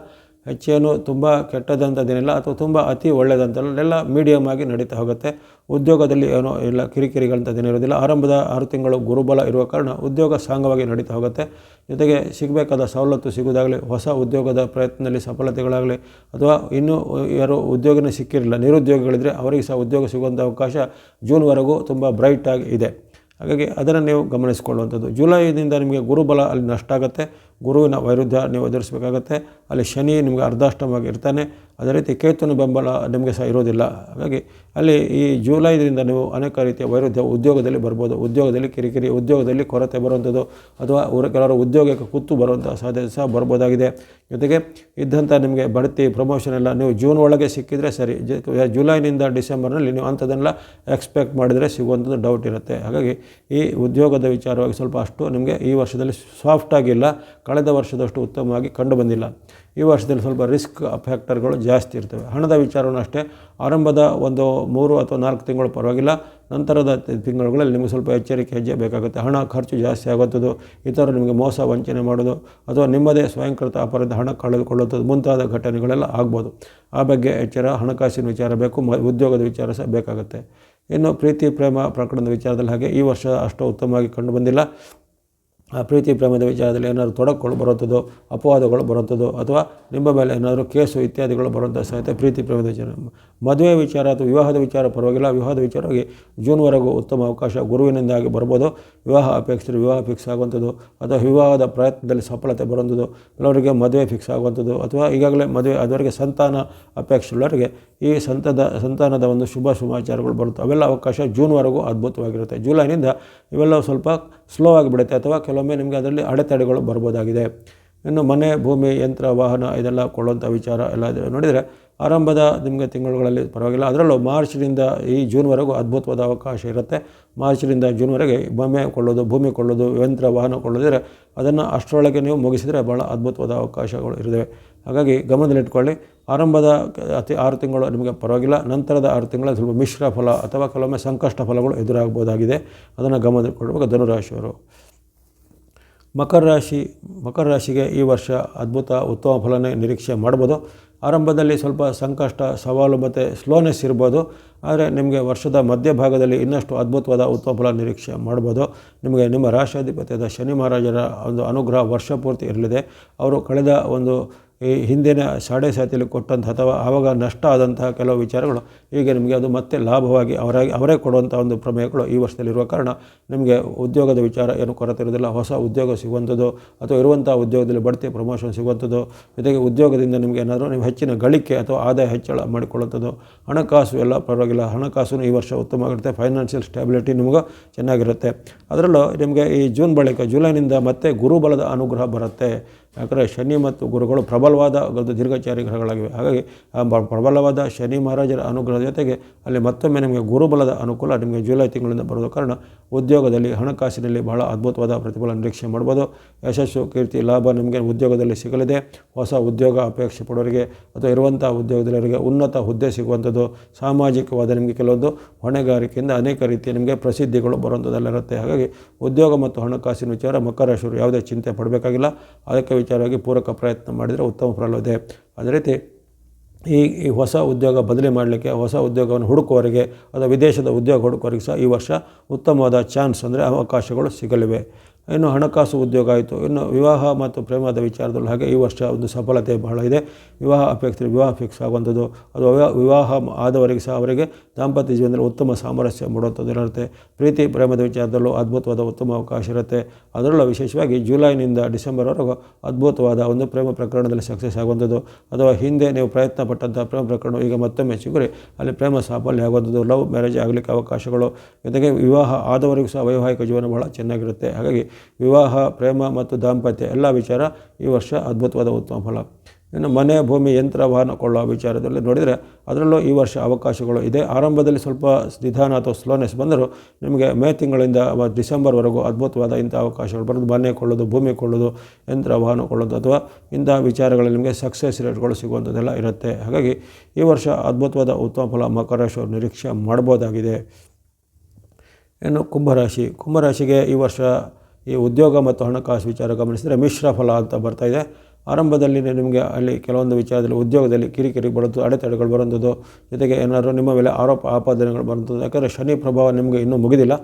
ಹೆಚ್ಚೇನು ತುಂಬ ಕೆಟ್ಟದಂಥದ್ದೇನಿಲ್ಲ, ಅಥವಾ ತುಂಬ ಅತಿ ಒಳ್ಳೆಯದಂತೆಲ್ಲ ಮೀಡಿಯಮ್ ಆಗಿ ನಡೀತಾ ಹೋಗುತ್ತೆ. ಉದ್ಯೋಗದಲ್ಲಿ ಏನೋ ಇಲ್ಲ ಕಿರಿಕಿರಿಗಳಂಥದ್ದೇನು ಇರೋದಿಲ್ಲ. ಆರಂಭದ 6 ತಿಂಗಳು ಗುರುಬಲ ಇರುವ ಕಾರಣ ಉದ್ಯೋಗ ಸಾಂಗವಾಗಿ ನಡೀತಾ ಹೋಗುತ್ತೆ. ಜೊತೆಗೆ ಸಿಗಬೇಕಾದ ಸವಲತ್ತು ಸಿಗುವುದಾಗಲಿ, ಹೊಸ ಉದ್ಯೋಗದ ಪ್ರಯತ್ನದಲ್ಲಿ ಸಫಲತೆಗಳಾಗಲಿ, ಅಥವಾ ಇನ್ನೂ ಯಾರು ಉದ್ಯೋಗನೇ ಸಿಕ್ಕಿರಲಿಲ್ಲ ನಿರುದ್ಯೋಗಿಗಳಿದ್ದರೆ ಅವರಿಗೆ ಸಹ ಉದ್ಯೋಗ ಸಿಗುವಂಥ ಅವಕಾಶ ಜೂನ್ವರೆಗೂ ತುಂಬ ಬ್ರೈಟಾಗಿ ಇದೆ. ಹಾಗಾಗಿ ಅದನ್ನು ನೀವು ಗಮನಿಸಿಕೊಳ್ಳುವಂಥದ್ದು. ಜುಲೈನಿಂದ ನಿಮಗೆ ಗುರುಬಲ ಅಲ್ಲಿ ನಷ್ಟ ಆಗುತ್ತೆ, ಗುರುವಿನ ವೈರುಧ್ಯ ನೀವು ಎದುರಿಸಬೇಕಾಗತ್ತೆ. ಅಲ್ಲಿ ಶನಿ ನಿಮಗೆ ಅರ್ಧಾಷ್ಟಮವಾಗಿ ಇರ್ತಾನೆ, ಅದೇ ರೀತಿ ಕೇತುವಿನ ಬೆಂಬಲ ನಿಮಗೆ ಸಹ ಇರೋದಿಲ್ಲ. ಹಾಗಾಗಿ ಅಲ್ಲಿ ಈ ಜುಲೈದಿಂದ ನೀವು ಅನೇಕ ರೀತಿಯ ವೈರುಧ್ಯ ಉದ್ಯೋಗದಲ್ಲಿ ಬರ್ಬೋದು. ಉದ್ಯೋಗದಲ್ಲಿ ಕಿರಿಕಿರಿ, ಉದ್ಯೋಗದಲ್ಲಿ ಕೊರತೆ ಬರುವಂಥದ್ದು, ಅಥವಾ ಕೆಲವರು ಉದ್ಯೋಗಕ್ಕೆ ಕುತ್ತು ಬರುವಂಥ ಸಾಧ್ಯತೆ ಸಹ ಬರ್ಬೋದಾಗಿದೆ. ಜೊತೆಗೆ ಇದ್ದಂಥ ನಿಮಗೆ ಬಡ್ತಿ, ಪ್ರಮೋಷನ್ ಎಲ್ಲ ನೀವು ಜೂನ್ ಒಳಗೆ ಸಿಕ್ಕಿದರೆ ಸರಿ. ಜುಲೈನಿಂದ ಡಿಸೆಂಬರ್ನಲ್ಲಿ ನೀವು ಅಂಥದ್ದನ್ನೆಲ್ಲ ಎಕ್ಸ್ಪೆಕ್ಟ್ ಮಾಡಿದರೆ ಸಿಗುವಂಥದ್ದು ಡೌಟ್ ಇರುತ್ತೆ. ಹಾಗಾಗಿ ಈ ಉದ್ಯೋಗದ ವಿಚಾರವಾಗಿ ಸ್ವಲ್ಪ ಅಷ್ಟು ನಿಮಗೆ ಈ ವರ್ಷದಲ್ಲಿ ಸಾಫ್ಟಾಗಿಲ್ಲ, ಕಳೆದ ವರ್ಷದಷ್ಟು ಉತ್ತಮವಾಗಿ ಕಂಡು ಬಂದಿಲ್ಲ. ಈ ವರ್ಷದಲ್ಲಿ ಸ್ವಲ್ಪ ರಿಸ್ಕ್ ಫ್ಯಾಕ್ಟರ್ಗಳು ಜಾಸ್ತಿ ಇರ್ತವೆ. ಹಣದ ವಿಚಾರವೂ ಅಷ್ಟೇ ಆರಂಭದ ಒಂದು 3 ಅಥವಾ 4 ತಿಂಗಳು ಪರವಾಗಿಲ್ಲ, ನಂತರದ ತಿಂಗಳುಗಳಲ್ಲಿ ನಿಮಗೆ ಸ್ವಲ್ಪ ಎಚ್ಚರಿಕೆ ಹೆಜ್ಜೆ ಬೇಕಾಗುತ್ತೆ. ಹಣ ಖರ್ಚು ಜಾಸ್ತಿ ಆಗುವಂಥದ್ದು, ಇತರರು ನಿಮಗೆ ಮೋಸ ವಂಚನೆ ಮಾಡೋದು, ಅಥವಾ ನಿಮ್ಮದೇ ಸ್ವಯಂಕೃತ ಅಪರಾಧ ಹಣ ಕಳೆದುಕೊಳ್ಳುವಂಥದ್ದು ಮುಂತಾದ ಘಟನೆಗಳೆಲ್ಲ ಆಗ್ಬೋದು. ಆ ಬಗ್ಗೆ ಎಚ್ಚರ, ಹಣಕಾಸಿನ ವಿಚಾರ ಬೇಕು, ಉದ್ಯೋಗದ ವಿಚಾರ ಸಹ ಬೇಕಾಗುತ್ತೆ. ಇನ್ನು ಪ್ರೀತಿ ಪ್ರೇಮ ಪ್ರಕರಣದ ವಿಚಾರದಲ್ಲಿ ಹಾಗೆ ಈ ವರ್ಷ ಅಷ್ಟು ಉತ್ತಮವಾಗಿ ಕಂಡು ಬಂದಿಲ್ಲ. ಆ ಪ್ರೀತಿ ಪ್ರೇಮದ ವಿಚಾರದಲ್ಲಿ ಏನಾದರೂ ತೊಡಕುಗಳು ಬರುವಂಥದ್ದು, ಅಪವಾದಗಳು ಬರುವಂಥದ್ದು, ಅಥವಾ ನಿಮ್ಮ ಮೇಲೆ ಏನಾದರೂ ಕೇಸು ಇತ್ಯಾದಿಗಳು ಬರುವಂಥ ಸಾಧ್ಯತೆ ಪ್ರೀತಿ ಪ್ರೇಮದ ವಿಚಾರ. ಮದುವೆ ವಿಚಾರ ಅಥವಾ ವಿವಾಹದ ವಿಚಾರ ಪರವಾಗಿಲ್ಲ. ವಿವಾಹದ ವಿಚಾರವಾಗಿ ಜೂನ್ವರೆಗೂ ಉತ್ತಮ ಅವಕಾಶ ಗುರುವಿನಿಂದಾಗಿ ಬರ್ಬೋದು. ವಿವಾಹ ಅಪೇಕ್ಷೆ ವಿವಾಹ ಫಿಕ್ಸ್ ಆಗುವಂಥದ್ದು, ಅಥವಾ ವಿವಾಹದ ಪ್ರಯತ್ನದಲ್ಲಿ ಸಫಲತೆ ಬರುವಂಥದ್ದು, ಕೆಲವರಿಗೆ ಮದುವೆ ಫಿಕ್ಸ್ ಆಗುವಂಥದ್ದು, ಅಥವಾ ಈಗಾಗಲೇ ಮದುವೆ ಅದವರೆಗೆ ಸಂತಾನ ಅಪೇಕ್ಷೆ ಉಳ್ಳವರಿಗೆ ಈ ಸಂತಾನದ ಒಂದು ಶುಭ ಸಮಾಚಾರಗಳು ಬರುತ್ತೆ. ಅವೆಲ್ಲ ಅವಕಾಶ ಜೂನ್ವರೆಗೂ ಅದ್ಭುತವಾಗಿರುತ್ತೆ. ಜುಲೈನಿಂದ ಇವೆಲ್ಲವೂ ಸ್ವಲ್ಪ ಸ್ಲೋ ಆಗಿಬಿಡುತ್ತೆ, ಅಥವಾ ಕೆಲವೊಮ್ಮೆ ನಿಮಗೆ ಅದರಲ್ಲಿ ಅಡೆತಡೆಗಳು ಬರ್ಬೋದಾಗಿದೆ. ಇನ್ನು ಮನೆ, ಭೂಮಿ, ಯಂತ್ರ, ವಾಹನ ಇದೆಲ್ಲ ಕೊಳ್ಳುವಂಥ ವಿಚಾರ ಎಲ್ಲ ನೋಡಿದರೆ ಆರಂಭದ ನಿಮಗೆ ತಿಂಗಳುಗಳಲ್ಲಿ ಪರವಾಗಿಲ್ಲ. ಅದರಲ್ಲೂ ಮಾರ್ಚ್ನಿಂದ ಈ ಜೂನ್ವರೆಗೂ ಅದ್ಭುತವಾದ ಅವಕಾಶ ಇರುತ್ತೆ. ಮಾರ್ಚ್ನಿಂದ ಜೂನ್ವರೆಗೆ ಭೂಮಿ ಕೊಳ್ಳೋದು, ಯಂತ್ರ, ವಾಹನ ಕೊಳ್ಳೋದಿದ್ರೆ ಅದನ್ನು ಅಷ್ಟರೊಳಗೆ ನೀವು ಮುಗಿಸಿದರೆ ಭಾಳ ಅದ್ಭುತವಾದ ಅವಕಾಶಗಳು ಇರ್ತವೆ. ಹಾಗಾಗಿ ಗಮನದಲ್ಲಿಟ್ಕೊಳ್ಳಿ. ಆರಂಭದ 6 ತಿಂಗಳು ನಿಮಗೆ ಪರವಾಗಿಲ್ಲ, ನಂತರದ 6 ತಿಂಗಳಲ್ಲಿ ಸ್ವಲ್ಪ ಮಿಶ್ರ ಫಲ ಅಥವಾ ಕೆಲವೊಮ್ಮೆ ಸಂಕಷ್ಟ ಫಲಗಳು ಎದುರಾಗ್ಬೋದಾಗಿದೆ. ಅದನ್ನು ಗಮನದಲ್ಲಿಟ್ಕೊಳ್ಬೇಕು ಧನುರಾಶಿಯವರು. ಮಕರ ರಾಶಿಗೆ ಈ ವರ್ಷ ಉತ್ತಮ ಫಲನೇ ನಿರೀಕ್ಷೆ ಮಾಡ್ಬೋದು. ಆರಂಭದಲ್ಲಿ ಸ್ವಲ್ಪ ಸಂಕಷ್ಟ, ಸವಾಲು ಮತ್ತು ಸ್ಲೋನೆಸ್ ಇರ್ಬೋದು. ಆದರೆ ನಿಮಗೆ ವರ್ಷದ ಮಧ್ಯಭಾಗದಲ್ಲಿ ಇನ್ನಷ್ಟು ಅದ್ಭುತವಾದ ಉತ್ತಮ ಫಲ ನಿರೀಕ್ಷೆ ಮಾಡ್ಬೋದು. ನಿಮಗೆ ನಿಮ್ಮ ರಾಶಾಧಿಪತಿಯಾದ ಶನಿ ಮಹಾರಾಜರ ಒಂದು ಅನುಗ್ರಹ ವರ್ಷ ಪೂರ್ತಿ ಇರಲಿದೆ. ಅವರು ಕಳೆದ ಒಂದು ಈ ಹಿಂದಿನ ಸಾಡೆಸಾತಿಯಲ್ಲಿ ಕೊಟ್ಟಂಥ ಅಥವಾ ಆವಾಗ ನಷ್ಟ ಆದಂತಹ ಕೆಲವು ವಿಚಾರಗಳು ಈಗ ನಿಮಗೆ ಅದು ಮತ್ತೆ ಲಾಭವಾಗಿ ಅವರೇ ಕೊಡುವಂಥ ಒಂದು ಪ್ರಮೇಯಗಳು ಈ ವರ್ಷದಲ್ಲಿರುವ ಕಾರಣ ನಿಮಗೆ ಉದ್ಯೋಗದ ವಿಚಾರ ಏನು ಕೊರತೆ ಇರೋದಿಲ್ಲ. ಹೊಸ ಉದ್ಯೋಗ ಸಿಗುವಂಥದ್ದು, ಅಥವಾ ಇರುವಂಥ ಉದ್ಯೋಗದಲ್ಲಿ ಬಡ್ತಿ ಪ್ರಮೋಷನ್ ಸಿಗುವಂಥದ್ದು, ಜೊತೆಗೆ ಉದ್ಯೋಗದಿಂದ ನಿಮಗೆ ಏನಾದರೂ ನೀವು ಹೆಚ್ಚಿನ ಗಳಿಕೆ ಅಥವಾ ಆದಾಯ ಹೆಚ್ಚಳ ಮಾಡಿಕೊಳ್ಳುವಂಥದ್ದು. ಹಣಕಾಸು ಎಲ್ಲ ಪರವಾಗಿಲ್ಲ, ಹಣಕಾಸು ಈ ವರ್ಷ ಉತ್ತಮವಾಗಿರುತ್ತೆ. ಫೈನಾನ್ಷಿಯಲ್ ಸ್ಟೆಬಿಲಿಟಿ ನಿಮಗೂ ಚೆನ್ನಾಗಿರುತ್ತೆ. ಅದರಲ್ಲೂ ನಿಮಗೆ ಈ ಜೂನ್ ಬಳಿಕ ಜುಲೈನಿಂದ ಮತ್ತೆ ಗುರುಬಲದ ಅನುಗ್ರಹ ಬರುತ್ತೆ. ಯಾಕಂದರೆ ಶನಿ ಮತ್ತು ಗುರುಗಳು ಪ್ರಬಲವಾದ ದೀರ್ಘಚಾರಿ ಗ್ರಹಗಳಾಗಿವೆ. ಹಾಗಾಗಿ ಆ ಪ್ರಬಲವಾದ ಶನಿ ಮಹಾರಾಜರ ಅನುಗ್ರಹದ ಜೊತೆಗೆ ಅಲ್ಲಿ ಮತ್ತೊಮ್ಮೆ ನಿಮಗೆ ಗುರುಬಲದ ಅನುಕೂಲ ನಿಮಗೆ ಜುಲೈ ತಿಂಗಳಿಂದ ಬರೋದ ಕಾರಣ ಉದ್ಯೋಗದಲ್ಲಿ ಹಣಕಾಸಿನಲ್ಲಿ ಬಹಳ ಅದ್ಭುತವಾದ ಪ್ರತಿಫಲ ನಿರೀಕ್ಷೆ ಮಾಡ್ಬೋದು. ಯಶಸ್ಸು, ಕೀರ್ತಿ, ಲಾಭ ನಿಮಗೆ ಉದ್ಯೋಗದಲ್ಲಿ ಸಿಗಲಿದೆ. ಹೊಸ ಉದ್ಯೋಗ ಅಪೇಕ್ಷೆ ಪಡೋರಿಗೆ ಅಥವಾ ಇರುವಂಥ ಉದ್ಯೋಗದವರಿಗೆ ಉನ್ನತ ಹುದ್ದೆ ಸಿಗುವಂಥದ್ದು, ಸಾಮಾಜಿಕವಾದ ನಿಮಗೆ ಕೆಲವೊಂದು ಹೊಣೆಗಾರಿಕೆಯಿಂದ ಅನೇಕ ರೀತಿಯ ನಿಮಗೆ ಪ್ರಸಿದ್ಧಿಗಳು ಬರುವಂಥದ್ದೆಲ್ಲ ಇರುತ್ತೆ. ಹಾಗಾಗಿ ಉದ್ಯೋಗ ಮತ್ತು ಹಣಕಾಸಿನ ವಿಚಾರ ಮಕರ ರಾಶಿಯವರು ಯಾವುದೇ ಚಿಂತೆ ಪಡಬೇಕಾಗಿಲ್ಲ. ಅದಕ್ಕೆ ವಿಚಾರವಾಗಿ ಪೂರಕ ಪ್ರಯತ್ನ ಮಾಡಿದರೆ ಉತ್ತಮ ಫಲವಿದೆ. ಅದೇ ರೀತಿ ಈ ಹೊಸ ಉದ್ಯೋಗ ಬದಲಿ ಮಾಡಲಿಕ್ಕೆ, ಹೊಸ ಉದ್ಯೋಗವನ್ನು ಹುಡುಕುವವರಿಗೆ ಅಥವಾ ವಿದೇಶದ ಉದ್ಯೋಗ ಹುಡುಕುವವರಿಗೆ ಸಹ ಈ ವರ್ಷ ಉತ್ತಮವಾದ ಚಾನ್ಸ್ ಅಂದರೆ ಅವಕಾಶಗಳು ಸಿಗಲಿವೆ. ಇನ್ನು ಹಣಕಾಸು ಉದ್ಯೋಗ ಆಯಿತು. ಇನ್ನು ವಿವಾಹ ಮತ್ತು ಪ್ರೇಮದ ವಿಚಾರದಲ್ಲೂ ಹಾಗೆ ಈ ವರ್ಷ ಒಂದು ಸಫಲತೆ ಬಹಳ ಇದೆ. ವಿವಾಹ ಅಪೇಕ್ಷೆ ವಿವಾಹ ಫಿಕ್ಸ್ ಆಗುವಂಥದ್ದು, ಅದು ವಿವಾಹ ಆದವರಿಗೆ ಸಹ ಅವರಿಗೆ ದಾಂಪತ್ಯ ಜೀವನದಲ್ಲಿ ಉತ್ತಮ ಸಾಮರಸ್ಯ ಮೂಡುವಂಥದ್ದು ಇರುತ್ತೆ. ಪ್ರೀತಿ ಪ್ರೇಮದ ವಿಚಾರದಲ್ಲೂ ಅದ್ಭುತವಾದ ಉತ್ತಮ ಅವಕಾಶ ಇರುತ್ತೆ. ಅದರಲ್ಲೂ ವಿಶೇಷವಾಗಿ ಜುಲೈನಿಂದ ಡಿಸೆಂಬರ್ವರೆಗೂ ಅದ್ಭುತವಾದ ಒಂದು ಪ್ರೇಮ ಪ್ರಕರಣದಲ್ಲಿ ಸಕ್ಸಸ್ ಆಗುವಂಥದ್ದು, ಅಥವಾ ಹಿಂದೆ ನೀವು ಪ್ರಯತ್ನ ಪಟ್ಟಂಥ ಪ್ರೇಮ ಪ್ರಕರಣ ಈಗ ಮತ್ತೊಮ್ಮೆ ಸಿಗುರಿ ಅಲ್ಲಿ ಪ್ರೇಮ ಸಾಫಲ್ಯ ಆಗುವಂಥದ್ದು, ಲವ್ ಮ್ಯಾರೇಜ್ ಆಗಲಿಕ್ಕೆ ಅವಕಾಶಗಳು, ಜೊತೆಗೆ ವಿವಾಹ ಆದವರಿಗೂ ಸಹ ವೈವಾಹಿಕ ಜೀವನ ಬಹಳ ಚೆನ್ನಾಗಿರುತ್ತೆ. ಹಾಗಾಗಿ ವಿವಾಹ, ಪ್ರೇಮ ಮತ್ತು ದಾಂಪತ್ಯ ಎಲ್ಲ ವಿಚಾರ ಈ ವರ್ಷ ಅದ್ಭುತವಾದ ಉತ್ತಮ ಫಲ. ಇನ್ನು ಮನೆ, ಭೂಮಿ, ಯಂತ್ರ, ವಾಹನ ಕೊಳ್ಳುವ ವಿಚಾರದಲ್ಲಿ ನೋಡಿದರೆ ಅದರಲ್ಲೂ ಈ ವರ್ಷ ಅವಕಾಶಗಳು ಇದೆ. ಆರಂಭದಲ್ಲಿ ಸ್ವಲ್ಪ ನಿಧಾನ ಅಥವಾ ಸ್ಲೋನೆಸ್ ಬಂದರೂ ನಿಮಗೆ ಮೇ ತಿಂಗಳಿಂದ ಡಿಸೆಂಬರ್ವರೆಗೂ ಅದ್ಭುತವಾದ ಇಂಥ ಅವಕಾಶಗಳು ಬರೋದು. ಮನೆ ಕೊಳ್ಳೋದು, ಭೂಮಿ ಕೊಳ್ಳೋದು, ಯಂತ್ರ, ವಾಹನ ಕೊಳ್ಳೋದು ಅಥವಾ ಇಂತಹ ವಿಚಾರಗಳಲ್ಲಿ ನಿಮಗೆ ಸಕ್ಸಸ್ ರೇಟ್ಗಳು ಸಿಗುವಂಥದ್ದೆಲ್ಲ ಇರುತ್ತೆ. ಹಾಗಾಗಿ ಈ ವರ್ಷ ಅದ್ಭುತವಾದ ಉತ್ತಮ ಫಲ ಮಕರ ರಾಶಿಯವರು ನಿರೀಕ್ಷೆ ಮಾಡ್ಬೋದಾಗಿದೆ. ಇನ್ನು ಕುಂಭರಾಶಿಗೆ ಈ ವರ್ಷ ಈ ಉದ್ಯೋಗ ಮತ್ತು ಹಣಕಾಸು ವಿಚಾರ ಗಮನಿಸಿದರೆ ಮಿಶ್ರ ಫಲ ಅಂತ ಬರ್ತಾಯಿದೆ. ಆರಂಭದಲ್ಲಿ ನಿಮಗೆ ಅಲ್ಲಿ ಕೆಲವೊಂದು ವಿಚಾರದಲ್ಲಿ ಉದ್ಯೋಗದಲ್ಲಿ ಕಿರಿಕಿರಿ ಬರೋದು, ಅಡೆತಡೆಗಳು ಬರೋಂಥದ್ದು, ಜೊತೆಗೆ ಏನಾದರೂ ನಿಮ್ಮ ಮೇಲೆ ಆರೋಪ ಆಪಾದನೆಗಳು ಬರೋಂಥದ್ದು. ಯಾಕಂದರೆ ಶನಿ ಪ್ರಭಾವ ನಿಮಗೆ ಇನ್ನೂ ಮುಗಿದಿಲ್ಲ.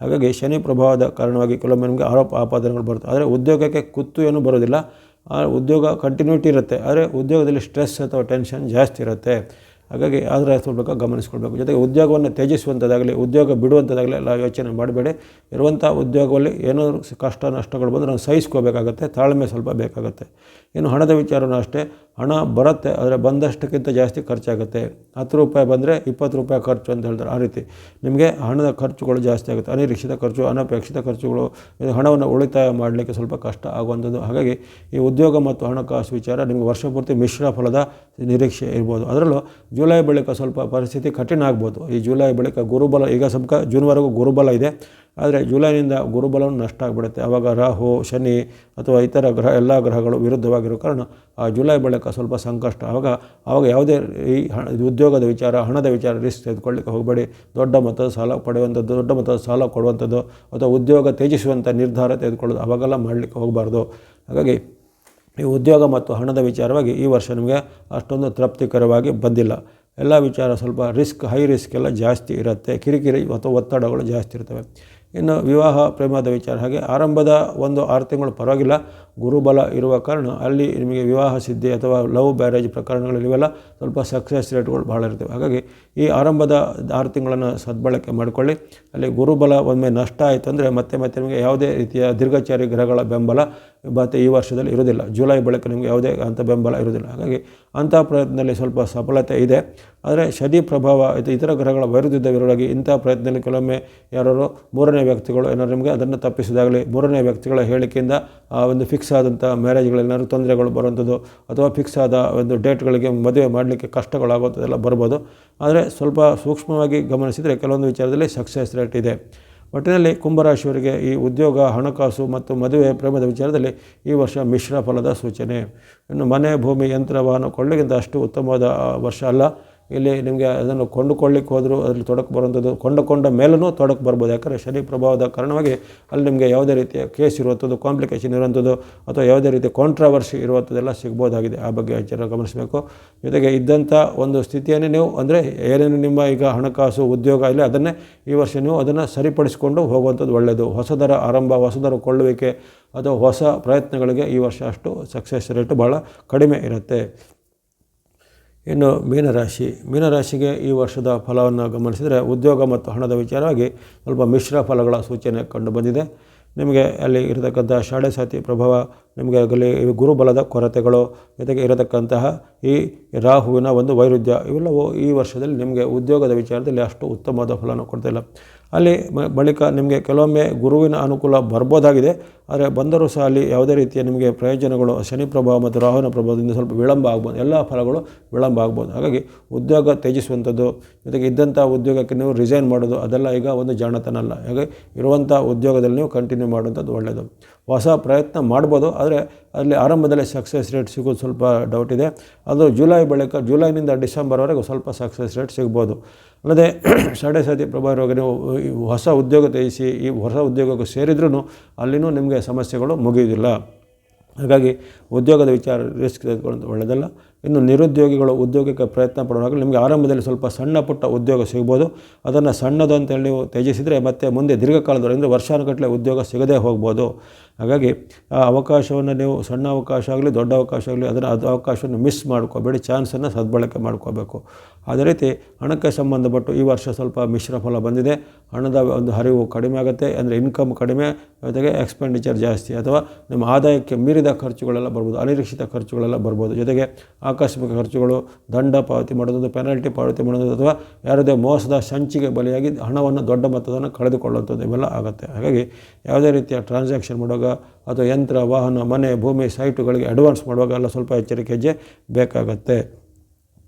ಹಾಗಾಗಿ ಶನಿ ಪ್ರಭಾವದ ಕಾರಣವಾಗಿ ಕೆಲವೊಮ್ಮೆ ನಿಮಗೆ ಆರೋಪ ಆಪಾದನೆಗಳು ಬರುತ್ತೆ. ಆದರೆ ಉದ್ಯೋಗಕ್ಕೆ ಕುತ್ತು ಏನೂ ಬರೋದಿಲ್ಲ. ಆ ಉದ್ಯೋಗ ಕಂಟಿನ್ಯೂಟಿ ಇರುತ್ತೆ. ಆದರೆ ಉದ್ಯೋಗದಲ್ಲಿ ಸ್ಟ್ರೆಸ್ ಅಥವಾ ಟೆನ್ಷನ್ ಜಾಸ್ತಿ ಇರುತ್ತೆ. ಹಾಗಾಗಿ ಆದರೆ ಸ್ವಲ್ಪ ಗಮನಿಸ್ಕೊಳ್ಬೇಕು. ಜೊತೆಗೆ ಉದ್ಯೋಗವನ್ನು ತ್ಯಜಿಸುವಂಥದ್ದಾಗಲಿ, ಉದ್ಯೋಗ ಬಿಡುವಂಥದ್ದಾಗಲಿ ಎಲ್ಲ ಯೋಚನೆ ಮಾಡಬೇಡಿ. ಇರುವಂಥ ಉದ್ಯೋಗದಲ್ಲಿ ಏನಾದರೂ ಕಷ್ಟ ನಷ್ಟಗಳು ಬಂದರೆ ನಾವು ಸಹಿಸ್ಕೋಬೇಕಾಗತ್ತೆ. ತಾಳ್ಮೆ ಸ್ವಲ್ಪ ಬೇಕಾಗುತ್ತೆ. ಇನ್ನು ಹಣದ ವಿಚಾರವೂ ಅಷ್ಟೇ. ಹಣ ಬರುತ್ತೆ, ಆದರೆ ಬಂದಷ್ಟಕ್ಕಿಂತ ಜಾಸ್ತಿ ಖರ್ಚಾಗುತ್ತೆ. 10 ರೂಪಾಯಿ ಬಂದರೆ 20 ರೂಪಾಯಿ ಖರ್ಚು ಅಂತ ಹೇಳ್ತಾರೆ. ಆ ರೀತಿ ನಿಮಗೆ ಹಣದ ಖರ್ಚುಗಳು ಜಾಸ್ತಿ ಆಗುತ್ತೆ. ಅನಿರೀಕ್ಷಿತ ಖರ್ಚು, ಅನಪೇಕ್ಷಿತ ಖರ್ಚುಗಳು, ಹಣವನ್ನು ಉಳಿತಾಯ ಮಾಡಲಿಕ್ಕೆ ಸ್ವಲ್ಪ ಕಷ್ಟ ಆಗುವಂಥದ್ದು. ಹಾಗಾಗಿ ಈ ಉದ್ಯೋಗ ಮತ್ತು ಹಣಕಾಸು ವಿಚಾರ ನಿಮಗೆ ವರ್ಷ ಪೂರ್ತಿ ಮಿಶ್ರ ಫಲದ ನಿರೀಕ್ಷೆ ಇರ್ಬೋದು. ಅದರಲ್ಲೂ ಜುಲೈ ಬಳಿಕ ಸ್ವಲ್ಪ ಪರಿಸ್ಥಿತಿ ಕಠಿಣ ಆಗ್ಬೋದು. ಈ ಜುಲೈ ಬಳಿಕ ಗುರುಬಲ, ಈಗ ಸ್ವಲ್ಪ ಜೂನ್ವರೆಗೂ ಗುರುಬಲ ಇದೆ. ಆದರೆ ಜುಲೈನಿಂದ ಗುರುಬಲವನ್ನು ನಷ್ಟ ಆಗಿಬಿಡುತ್ತೆ. ಆವಾಗ ರಾಹು, ಶನಿ ಅಥವಾ ಇತರ ಎಲ್ಲ ಗ್ರಹಗಳು ವಿರುದ್ಧವಾಗಿರೋ ಕಾರಣ ಆ ಜುಲೈ ಬಳಿಕ ಸ್ವಲ್ಪ ಸಂಕಷ್ಟ. ಆವಾಗ ಯಾವುದೇ ಈ ಉದ್ಯೋಗದ ವಿಚಾರ, ಹಣದ ವಿಚಾರ ರಿಸ್ಕ್ ತೆಗೆದುಕೊಳ್ಳಿಕ್ಕೆ ಹೋಗಬೇಡಿ. ದೊಡ್ಡ ಮೊತ್ತದ ಸಾಲ ಪಡೆಯುವಂಥದ್ದು, ದೊಡ್ಡ ಮೊತ್ತದ ಸಾಲ ಕೊಡುವಂಥದ್ದು ಅಥವಾ ಉದ್ಯೋಗ ತ್ಯಜಿಸುವಂಥ ನಿರ್ಧಾರ ತೆಗೆದುಕೊಳ್ಳೋದು ಅವಾಗೆಲ್ಲ ಮಾಡಲಿಕ್ಕೆ ಹೋಗಬಾರ್ದು. ಹಾಗಾಗಿ ಈ ಉದ್ಯೋಗ ಮತ್ತು ಹಣದ ವಿಚಾರವಾಗಿ ಈ ವರ್ಷ ನಿಮಗೆ ಅಷ್ಟೊಂದು ತೃಪ್ತಿಕರವಾಗಿ ಬಂದಿಲ್ಲ. ಎಲ್ಲ ವಿಚಾರ ಸ್ವಲ್ಪ ಹೈ ರಿಸ್ಕ್ ಎಲ್ಲ ಜಾಸ್ತಿ ಇರುತ್ತೆ. ಕಿರಿಕಿರಿ ಅಥವಾ ಒತ್ತಡಗಳು ಜಾಸ್ತಿ ಇರ್ತವೆ. ಇನ್ನು ವಿವಾಹ ಪ್ರೇಮದ ವಿಚಾರ ಹಾಗೆ ಆರಂಭದ 1-6 ತಿಂಗಳು ಪರವಾಗಿಲ್ಲ. ಗುರುಬಲ ಇರುವ ಕಾರಣ ಅಲ್ಲಿ ನಿಮಗೆ ವಿವಾಹ ಸಿದ್ಧಿ ಅಥವಾ ಲವ್ ಮ್ಯಾರೇಜ್ ಪ್ರಕರಣಗಳಲ್ಲಿ ಇವೆಲ್ಲ ಸ್ವಲ್ಪ ಸಕ್ಸಸ್ ರೇಟ್ಗಳು ಭಾಳ ಇರ್ತವೆ. ಹಾಗಾಗಿ ಈ ಆರಂಭದ 6 ತಿಂಗಳನ್ನು ಸದ್ಬಳಕೆ ಮಾಡಿಕೊಳ್ಳಿ. ಅಲ್ಲಿ ಗುರುಬಲ ಒಮ್ಮೆ ನಷ್ಟ ಆಯಿತು ಅಂದರೆ ಮತ್ತೆ ನಿಮಗೆ ಯಾವುದೇ ರೀತಿಯ ದೀರ್ಘಚಾರಿ ಗ್ರಹಗಳ ಬೆಂಬಲ ಮತ್ತು ಈ ವರ್ಷದಲ್ಲಿ ಇರೋದಿಲ್ಲ. ಜುಲೈ ಬಳಿಕ ನಿಮಗೆ ಯಾವುದೇ ಅಂಥ ಬೆಂಬಲ ಇರೋದಿಲ್ಲ. ಹಾಗಾಗಿ ಅಂಥ ಪ್ರಯತ್ನದಲ್ಲಿ ಸ್ವಲ್ಪ ಸಫಲತೆ ಇದೆ. ಆದರೆ ಶನಿ ಪ್ರಭಾವ ಇತರ ಗ್ರಹಗಳ ವೈರುಧ್ಯವಿರುವಾಗಿ ಇಂಥ ಪ್ರಯತ್ನದಲ್ಲಿ ಕೆಲವೊಮ್ಮೆ ಯಾರು ಮೂರನೇ ವ್ಯಕ್ತಿಗಳು ಏನಾದ್ರು ನಿಮಗೆ ಅದನ್ನು ತಪ್ಪಿಸೋದಾಗಲಿ, ಮೂರನೇ ವ್ಯಕ್ತಿಗಳ ಹೇಳಿಕೆಯಿಂದ ಆ ಒಂದು ಫಿಕ್ಸ್ ಆದಂಥ ಮ್ಯಾರೇಜ್ಗಳೇನಾದ್ರು ತೊಂದರೆಗಳು ಬರುವಂಥದ್ದು ಅಥವಾ ಫಿಕ್ಸ್ ಆದ ಒಂದು ಡೇಟ್ಗಳಿಗೆ ಮದುವೆ ಮಾಡಲಿಕ್ಕೆ ಕಷ್ಟಗಳಾಗುವಂಥದ್ದೆಲ್ಲ ಬರ್ಬೋದು. ಆದರೆ ಸ್ವಲ್ಪ ಸೂಕ್ಷ್ಮವಾಗಿ ಗಮನಿಸಿದರೆ ಕೆಲವೊಂದು ವಿಚಾರದಲ್ಲಿ ಸಕ್ಸಸ್ ರೇಟ್ ಇದೆ. ಒಟ್ಟಿನಲ್ಲಿ ಕುಂಭರಾಶಿಯವರಿಗೆ ಈ ಉದ್ಯೋಗ, ಹಣಕಾಸು ಮತ್ತು ಮದುವೆ ಪ್ರೇಮದ ವಿಚಾರದಲ್ಲಿ ಈ ವರ್ಷ ಮಿಶ್ರ ಫಲದ ಸೂಚನೆ. ಇನ್ನು ಮನೆ, ಭೂಮಿ, ಯಂತ್ರ, ವಾಹನ ಕೊಳ್ಳಿಗಿಂತ ಅಷ್ಟು ಉತ್ತಮವಾದ ವರ್ಷ ಅಲ್ಲ. ಇಲ್ಲಿ ನಿಮಗೆ ಅದನ್ನು ಕೊಂಡುಕೊಳ್ಳಿಕ್ಕೆ ಹೋದರೂ ಅದರಲ್ಲಿ ತೊಡಕು ಬರುವಂಥದ್ದು, ಕೊಂಡ ಮೇಲೂ ತೊಡಕು ಬರ್ಬೋದು. ಯಾಕಂದರೆ ಶನಿ ಪ್ರಭಾವದ ಕಾರಣವಾಗಿ ಅಲ್ಲಿ ನಿಮಗೆ ಯಾವುದೇ ರೀತಿಯ ಕೇಸ್ ಇರುವಂಥದ್ದು, ಕಾಂಪ್ಲಿಕೇಶನ್ ಇರುವಂಥದ್ದು ಅಥವಾ ಯಾವುದೇ ರೀತಿಯ ಕಾಂಟ್ರವರ್ಸಿ ಇರುವಂಥದ್ದೆಲ್ಲ ಸಿಗ್ಬೋದಾಗಿದೆ. ಆ ಬಗ್ಗೆ ಎಚ್ಚರ ಗಮನಿಸಬೇಕು. ಜೊತೆಗೆ ಇದ್ದಂಥ ಒಂದು ಸ್ಥಿತಿಯನ್ನೇ ನೀವು ಅಂದರೆ ಏನೇನು ನಿಮ್ಮ ಈಗ ಹಣಕಾಸು, ಉದ್ಯೋಗ ಇಲ್ಲ ಅದನ್ನೇ ಈ ವರ್ಷ ನೀವು ಅದನ್ನು ಸರಿಪಡಿಸಿಕೊಂಡು ಹೋಗುವಂಥದ್ದು ಒಳ್ಳೆಯದು. ಹೊಸದರ ಆರಂಭ, ಹೊಸದರ ಕೊಳ್ಳುವಿಕೆ ಅಥವಾ ಹೊಸ ಪ್ರಯತ್ನಗಳಿಗೆ ಈ ವರ್ಷ ಅಷ್ಟು ಸಕ್ಸಸ್ ರೇಟು ಭಾಳ ಕಡಿಮೆ ಇರುತ್ತೆ. ಇನ್ನು ಮೀನರಾಶಿಗೆ ಈ ವರ್ಷದ ಫಲವನ್ನು ಗಮನಿಸಿದರೆ ಉದ್ಯೋಗ ಮತ್ತು ಹಣದ ವಿಚಾರವಾಗಿ ಸ್ವಲ್ಪ ಮಿಶ್ರ ಫಲಗಳ ಸೂಚನೆ ಕಂಡು ಬಂದಿದೆ. ನಿಮಗೆ ಅಲ್ಲಿ ಇರತಕ್ಕಂಥ ಶಾಡೆ ಸಾತಿ ಪ್ರಭಾವ, ನಿಮಗೆ ಅಲ್ಲಿ ಗುರುಬಲದ ಕೊರತೆಗಳು, ಜೊತೆಗೆ ಇರತಕ್ಕಂತಹ ಈ ರಾಹುವಿನ ಒಂದು ವೈರುಧ್ಯ ಇವೆಲ್ಲವೂ ಈ ವರ್ಷದಲ್ಲಿ ನಿಮಗೆ ಉದ್ಯೋಗದ ವಿಚಾರದಲ್ಲಿ ಅಷ್ಟು ಉತ್ತಮವಾದ ಫಲನ ಕೊಡ್ತಾಯಿಲ್ಲ. ಅಲ್ಲಿ ಬಳಿಕ ನಿಮಗೆ ಕೆಲವೊಮ್ಮೆ ಗುರುವಿನ ಅನುಕೂಲ ಬರ್ಬೋದಾಗಿದೆ. ಆದರೆ ಬಂದರೂ ಸಹ ಅಲ್ಲಿ ಯಾವುದೇ ರೀತಿಯ ನಿಮಗೆ ಪ್ರಯೋಜನಗಳು ಶನಿ ಪ್ರಭಾವ ಮತ್ತು ರಾಹುವಿನ ಪ್ರಭಾವದಿಂದ ಸ್ವಲ್ಪ ವಿಳಂಬ ಆಗ್ಬೋದು, ಎಲ್ಲ ಫಲಗಳು ವಿಳಂಬ ಆಗ್ಬೋದು. ಹಾಗಾಗಿ ಉದ್ಯೋಗ ತ್ಯಜಿಸುವಂಥದ್ದು, ಜೊತೆಗೆ ಇದ್ದಂಥ ಉದ್ಯೋಗಕ್ಕೆ ನೀವು ರಿಸೈನ್ ಮಾಡೋದು ಅದೆಲ್ಲ ಈಗ ಒಂದು ಜಾಣತನ ಅಲ್ಲ. ಹಾಗೆ ಇರುವಂಥ ಉದ್ಯೋಗದಲ್ಲಿ ನೀವು ಕಂಟಿನ್ಯೂ ಮಾಡುವಂಥದ್ದು ಒಳ್ಳೆಯದು. ಹೊಸ ಪ್ರಯತ್ನ ಮಾಡ್ಬೋದು, ಆದರೆ ಅಲ್ಲಿ ಆರಂಭದಲ್ಲಿ ಸಕ್ಸಸ್ ರೇಟ್ ಸಿಗೋದು ಸ್ವಲ್ಪ ಡೌಟ್ ಇದೆ. ಅದು ಜುಲೈನಿಂದ ಡಿಸೆಂಬರ್ವರೆಗೂ ಸ್ವಲ್ಪ ಸಕ್ಸಸ್ ರೇಟ್ ಸಿಗ್ಬೋದು. ಅಲ್ಲದೆ ಸಾಡೆ ಸಾತಿ ಪ್ರಭಾವವಾಗಿ ನೀವು ಹೊಸ ಉದ್ಯೋಗ ತ್ಯಜಿಸಿ ಈ ಹೊಸ ಉದ್ಯೋಗಕ್ಕೆ ಸೇರಿದ್ರೂ ಅಲ್ಲಿನೂ ನಿಮಗೆ ಸಮಸ್ಯೆಗಳು ಮುಗಿಯುವುದಿಲ್ಲ. ಹಾಗಾಗಿ ಉದ್ಯೋಗದ ವಿಚಾರ ರಿಸ್ಕ್ ತೆಗೆದುಕೊಳ್ಳೋದು ಒಳ್ಳೆಯದಲ್ಲ. ಇನ್ನು ನಿರುದ್ಯೋಗಿಗಳು ಉದ್ಯೋಗಕ್ಕೆ ಪ್ರಯತ್ನ ಪಡುವಾಗ ನಿಮಗೆ ಆರಂಭದಲ್ಲಿ ಸ್ವಲ್ಪ ಸಣ್ಣ ಪುಟ್ಟ ಉದ್ಯೋಗ ಸಿಗ್ಬೋದು. ಅದನ್ನು ಸಣ್ಣದು ಅಂತೇಳಿ ನೀವು ತ್ಯಜಿಸಿದರೆ ಮತ್ತೆ ಮುಂದೆ ದೀರ್ಘಕಾಲದವರೆಗೆ ಅಂದರೆ ವರ್ಷಾನುಗಟ್ಟಲೆ ಉದ್ಯೋಗ ಸಿಗದೇ ಹೋಗ್ಬೋದು. ಹಾಗಾಗಿ ಆ ಅವಕಾಶವನ್ನು ನೀವು ಸಣ್ಣ ಅವಕಾಶ ಆಗಲಿ ದೊಡ್ಡ ಅವಕಾಶ ಆಗಲಿ ಅದು ಅವಕಾಶವನ್ನು ಮಿಸ್ ಮಾಡ್ಕೋಬೇಡಿ, ಚಾನ್ಸನ್ನು ಸದ್ಬಳಕೆ ಮಾಡ್ಕೋಬೇಕು. ಅದೇ ರೀತಿ ಹಣಕ್ಕೆ ಸಂಬಂಧಪಟ್ಟು ಈ ವರ್ಷ ಸ್ವಲ್ಪ ಮಿಶ್ರ ಫಲ ಬಂದಿದೆ. ಹಣದ ಒಂದು ಹರಿವು ಕಡಿಮೆ ಆಗುತ್ತೆ, ಅಂದರೆ ಇನ್ಕಮ್ ಕಡಿಮೆ, ಜೊತೆಗೆ ಎಕ್ಸ್ಪೆಂಡಿಚರ್ ಜಾಸ್ತಿ ಅಥವಾ ನಿಮ್ಮ ಆದಾಯಕ್ಕೆ ಮೀರಿದ ಖರ್ಚುಗಳೆಲ್ಲ ಬರ್ಬೋದು, ಅನಿರೀಕ್ಷಿತ ಖರ್ಚುಗಳೆಲ್ಲ ಬರ್ಬೋದು. ಜೊತೆಗೆ ಆಕಸ್ಮಿಕ ಖರ್ಚುಗಳು, ದಂಡ ಪಾವತಿ ಮಾಡೋದು, ಪೆನಾಲ್ಟಿ ಪಾವತಿ ಮಾಡೋದು ಅಥವಾ ಯಾರದೇ ಮೋಸದ ಸಂಚಿಗೆ ಬಲಿಯಾಗಿ ಹಣವನ್ನು ದೊಡ್ಡ ಮೊತ್ತವನ್ನು ಕಳೆದುಕೊಳ್ಳುವಂಥದ್ದು ಇವೆಲ್ಲ ಆಗುತ್ತೆ. ಹಾಗಾಗಿ ಯಾವುದೇ ರೀತಿಯ ಟ್ರಾನ್ಸಾಕ್ಷನ್ ಮಾಡುವಾಗ ಅಥವಾ ಯಂತ್ರ, ವಾಹನ, ಮನೆ, ಭೂಮಿ, ಸೈಟುಗಳಿಗೆ ಅಡ್ವಾನ್ಸ್ ಮಾಡುವಾಗ ಎಲ್ಲ ಸ್ವಲ್ಪ ಎಚ್ಚರಿಕೆ ಹೆಜ್ಜೆ ಬೇಕಾಗತ್ತೆ.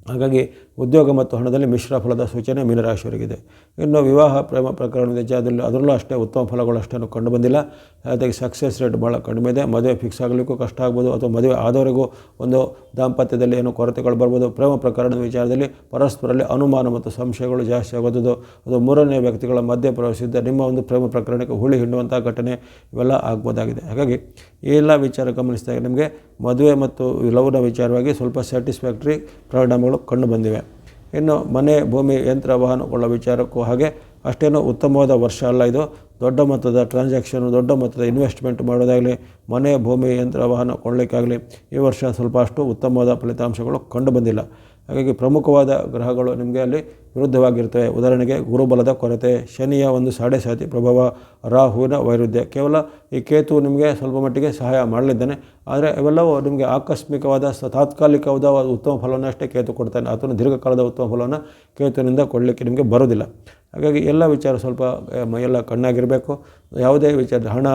ಹಾಗಾಗಿ ಉದ್ಯೋಗ ಮತ್ತು ಹಣದಲ್ಲಿ ಮಿಶ್ರ ಫಲದ ಸೂಚನೆ ಮೀನರಾಶಿಯವರಿಗಿದೆ. ಇನ್ನು ವಿವಾಹ ಪ್ರೇಮ ಪ್ರಕರಣದ ಅದರಲ್ಲೂ ಅಷ್ಟೇ ಉತ್ತಮ ಫಲಗಳು ಅಷ್ಟೇನು ಕಂಡು ಬಂದಿಲ್ಲ. ಹಾಗಾಗಿ ಸಕ್ಸಸ್ ರೇಟ್ ಭಾಳ ಕಡಿಮೆ ಇದೆ. ಮದುವೆ ಫಿಕ್ಸ್ ಆಗಲಿಕ್ಕೂ ಕಷ್ಟ ಆಗ್ಬೋದು, ಅಥವಾ ಮದುವೆ ಆದವರೆಗೂ ಒಂದು ದಾಂಪತ್ಯದಲ್ಲಿ ಏನೋ ಕೊರತೆಗಳು ಬರ್ಬೋದು. ಪ್ರೇಮ ಪ್ರಕರಣದ ವಿಚಾರದಲ್ಲಿ ಪರಸ್ಪರಲ್ಲಿ ಅನುಮಾನ ಮತ್ತು ಸಂಶಯಗಳು ಜಾಸ್ತಿ ಆಗೋದು, ಅದು ಮೂರನೇ ವ್ಯಕ್ತಿಗಳ ಮಧ್ಯೆ ಪ್ರವೇಶಿಸಿದ್ದ ನಿಮ್ಮ ಒಂದು ಪ್ರೇಮ ಪ್ರಕರಣಕ್ಕೆ ಹುಳಿ ಹಿಂಡುವಂಥ ಘಟನೆ ಇವೆಲ್ಲ ಆಗ್ಬೋದಾಗಿದೆ. ಹಾಗಾಗಿ ಈ ಎಲ್ಲ ವಿಚಾರ ಗಮನಿಸಿದಾಗ ನಿಮಗೆ ಮದುವೆ ಮತ್ತು ಲವ್ನ ವಿಚಾರವಾಗಿ ಸ್ವಲ್ಪ ಸ್ಯಾಟಿಸ್ಫ್ಯಾಕ್ಟ್ರಿ ಪರಿಣಾಮಗಳು ಕಂಡು ಬಂದಿವೆ. ಇನ್ನು ಮನೆ, ಭೂಮಿ, ಯಂತ್ರ, ವಾಹನಗಳ ವಿಚಾರಕ್ಕೂ ಹಾಗೆ ಅಷ್ಟೇನೂ ಉತ್ತಮವಾದ ವರ್ಷ ಅಲ್ಲ ಇದು. ದೊಡ್ಡ ಮೊತ್ತದ ಟ್ರಾನ್ಸಾಕ್ಷನು, ದೊಡ್ಡ ಮೊತ್ತದ ಇನ್ವೆಸ್ಟ್ಮೆಂಟ್ ಮಾಡೋದಾಗಲಿ, ಮನೆ, ಭೂಮಿ, ಯಂತ್ರ, ವಾಹನ ಕೊಳ್ಳಲಿಕ್ಕಾಗಲಿ ಈ ವರ್ಷ ಸ್ವಲ್ಪ ಅಷ್ಟು ಉತ್ತಮವಾದ ಫಲಿತಾಂಶಗಳು ಕಂಡು ಬಂದಿಲ್ಲ. ಹಾಗಾಗಿ ಪ್ರಮುಖವಾದ ಗ್ರಹಗಳು ನಿಮಗೆ ಅಲ್ಲಿ ವಿರುದ್ಧವಾಗಿರ್ತವೆ. ಉದಾಹರಣೆಗೆ ಗುರುಬಲದ ಕೊರತೆ, ಶನಿಯ ಒಂದು ಸಾಡೆ ಸಾತಿ ಪ್ರಭಾವ, ರಾಹುವಿನ ವೈರುಧ್ಯ. ಕೇವಲ ಈ ಕೇತು ನಿಮಗೆ ಸ್ವಲ್ಪ ಮಟ್ಟಿಗೆ ಸಹಾಯ ಮಾಡಲಿದ್ದಾನೆ, ಆದರೆ ಇವೆಲ್ಲವೂ ನಿಮಗೆ ಆಕಸ್ಮಿಕವಾದ ತಾತ್ಕಾಲಿಕವಾದ ಉತ್ತಮ ಫಲವನ್ನು ಅಷ್ಟೇ ಕೇತು ಕೊಡ್ತಾನೆ. ಆತನು ದೀರ್ಘಕಾಲದ ಉತ್ತಮ ಫಲವನ್ನು ಕೇತುವಿನಿಂದ ಕೊಡಲಿಕ್ಕೆ ನಿಮಗೆ ಬರೋದಿಲ್ಲ. ಹಾಗಾಗಿ ಎಲ್ಲ ವಿಚಾರ ಸ್ವಲ್ಪ ಎಲ್ಲ ಕಣ್ಣಾಗಿರಬೇಕು. ಯಾವುದೇ ವಿಚಾರ ಹಣ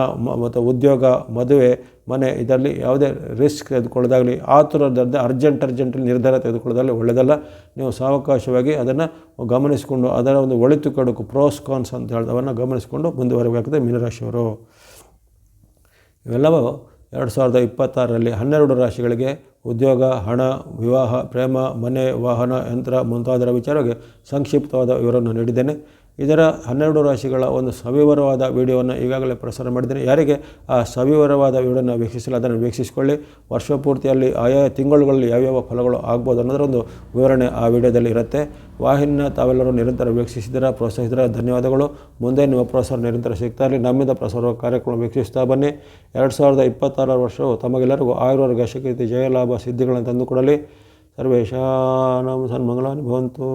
ಮತ್ತು ಉದ್ಯೋಗ, ಮದುವೆ, ಮನೆ ಇದರಲ್ಲಿ ಯಾವುದೇ ರಿಸ್ಕ್ ತೆಗೆದುಕೊಳ್ಳೋದಾಗಲಿ, ಆತುರದಂತೆ ಅರ್ಜೆಂಟಲ್ಲಿ ನಿರ್ಧಾರ ತೆಗೆದುಕೊಳ್ಳೋದಾಗಲಿ ಒಳ್ಳೆಯದಲ್ಲ. ನೀವು ಸಾವಕಾಶವಾಗಿ ಅದನ್ನು ಗಮನಿಸಿಕೊಂಡು ಅದರ ಒಂದು ಒಳಿತು ಕೆಡುಕು ಪ್ರೋಸ್ ಕಾನ್ಸ್ ಅಂತ ಹೇಳಿದವನ್ನು ಗಮನಿಸಿಕೊಂಡು ಮುಂದುವರಿಬೇಕಾಗ್ತದೆ ಮೀನರಾಶಿಯವರು. ಇವೆಲ್ಲವೂ 2026ರಲ್ಲಿ 12 ರಾಶಿಗಳಿಗೆ ಉದ್ಯೋಗ, ಹಣ, ವಿವಾಹ, ಪ್ರೇಮ, ಮನೆ, ವಾಹನ, ಯಂತ್ರ ಮುಂತಾದರ ವಿಚಾರವಾಗಿ ಸಂಕ್ಷಿಪ್ತವಾದ ವಿವರವನ್ನು ನೀಡಿದ್ದೇನೆ. ಇದರ 12 ರಾಶಿಗಳ ಒಂದು ಸವಿವರವಾದ ವಿಡಿಯೋವನ್ನು ಈಗಾಗಲೇ ಪ್ರಸಾರ ಮಾಡಿದ್ದೇನೆ. ಯಾರಿಗೆ ಆ ಸವಿವರವಾದ ವಿಡಿಯೋನ ವೀಕ್ಷಿಸಲು ಅದನ್ನು ವೀಕ್ಷಿಸಿಕೊಳ್ಳಿ. ವರ್ಷಪೂರ್ತಿಯಲ್ಲಿ ಆಯಾ ತಿಂಗಳುಗಳಲ್ಲಿ ಯಾವ್ಯಾವ ಫಲಗಳು ಆಗ್ಬೋದು ಅನ್ನೋದರ ಒಂದು ವಿವರಣೆ ಆ ವಿಡಿಯೋದಲ್ಲಿ ಇರುತ್ತೆ. ವಾಹಿನಿನ ತಾವೆಲ್ಲರೂ ನಿರಂತರ ವೀಕ್ಷಿಸಿದ್ದೀರಾ, ಪ್ರೋತ್ಸಾಹಿಸಿದ್ದೀರಾ, ಧನ್ಯವಾದಗಳು. ಮುಂದೆ ನಿಮ್ಮ ಪ್ರೋತ್ಸಾಹ ನಿರಂತರ ಸಿಗ್ತಾ ಇರಲಿ. ನಮ್ಮಿಂದ ಪ್ರಸಾರ ಕಾರ್ಯಕ್ರಮ ವೀಕ್ಷಿಸ್ತಾ ಬನ್ನಿ. 2026 ವರ್ಷವು ತಮಗೆಲ್ಲರಿಗೂ ಆಯುರ್ವರ್ಗ, ಶಕ್ತಿ, ಜಯಲಾಭ, ಸಿದ್ಧಿಗಳನ್ನು ತಂದುಕೊಡಲಿ. ಸರ್ವೇಷಾಂ ಸನ್ಮಂಗಳಾನಿ ಭವಂತು.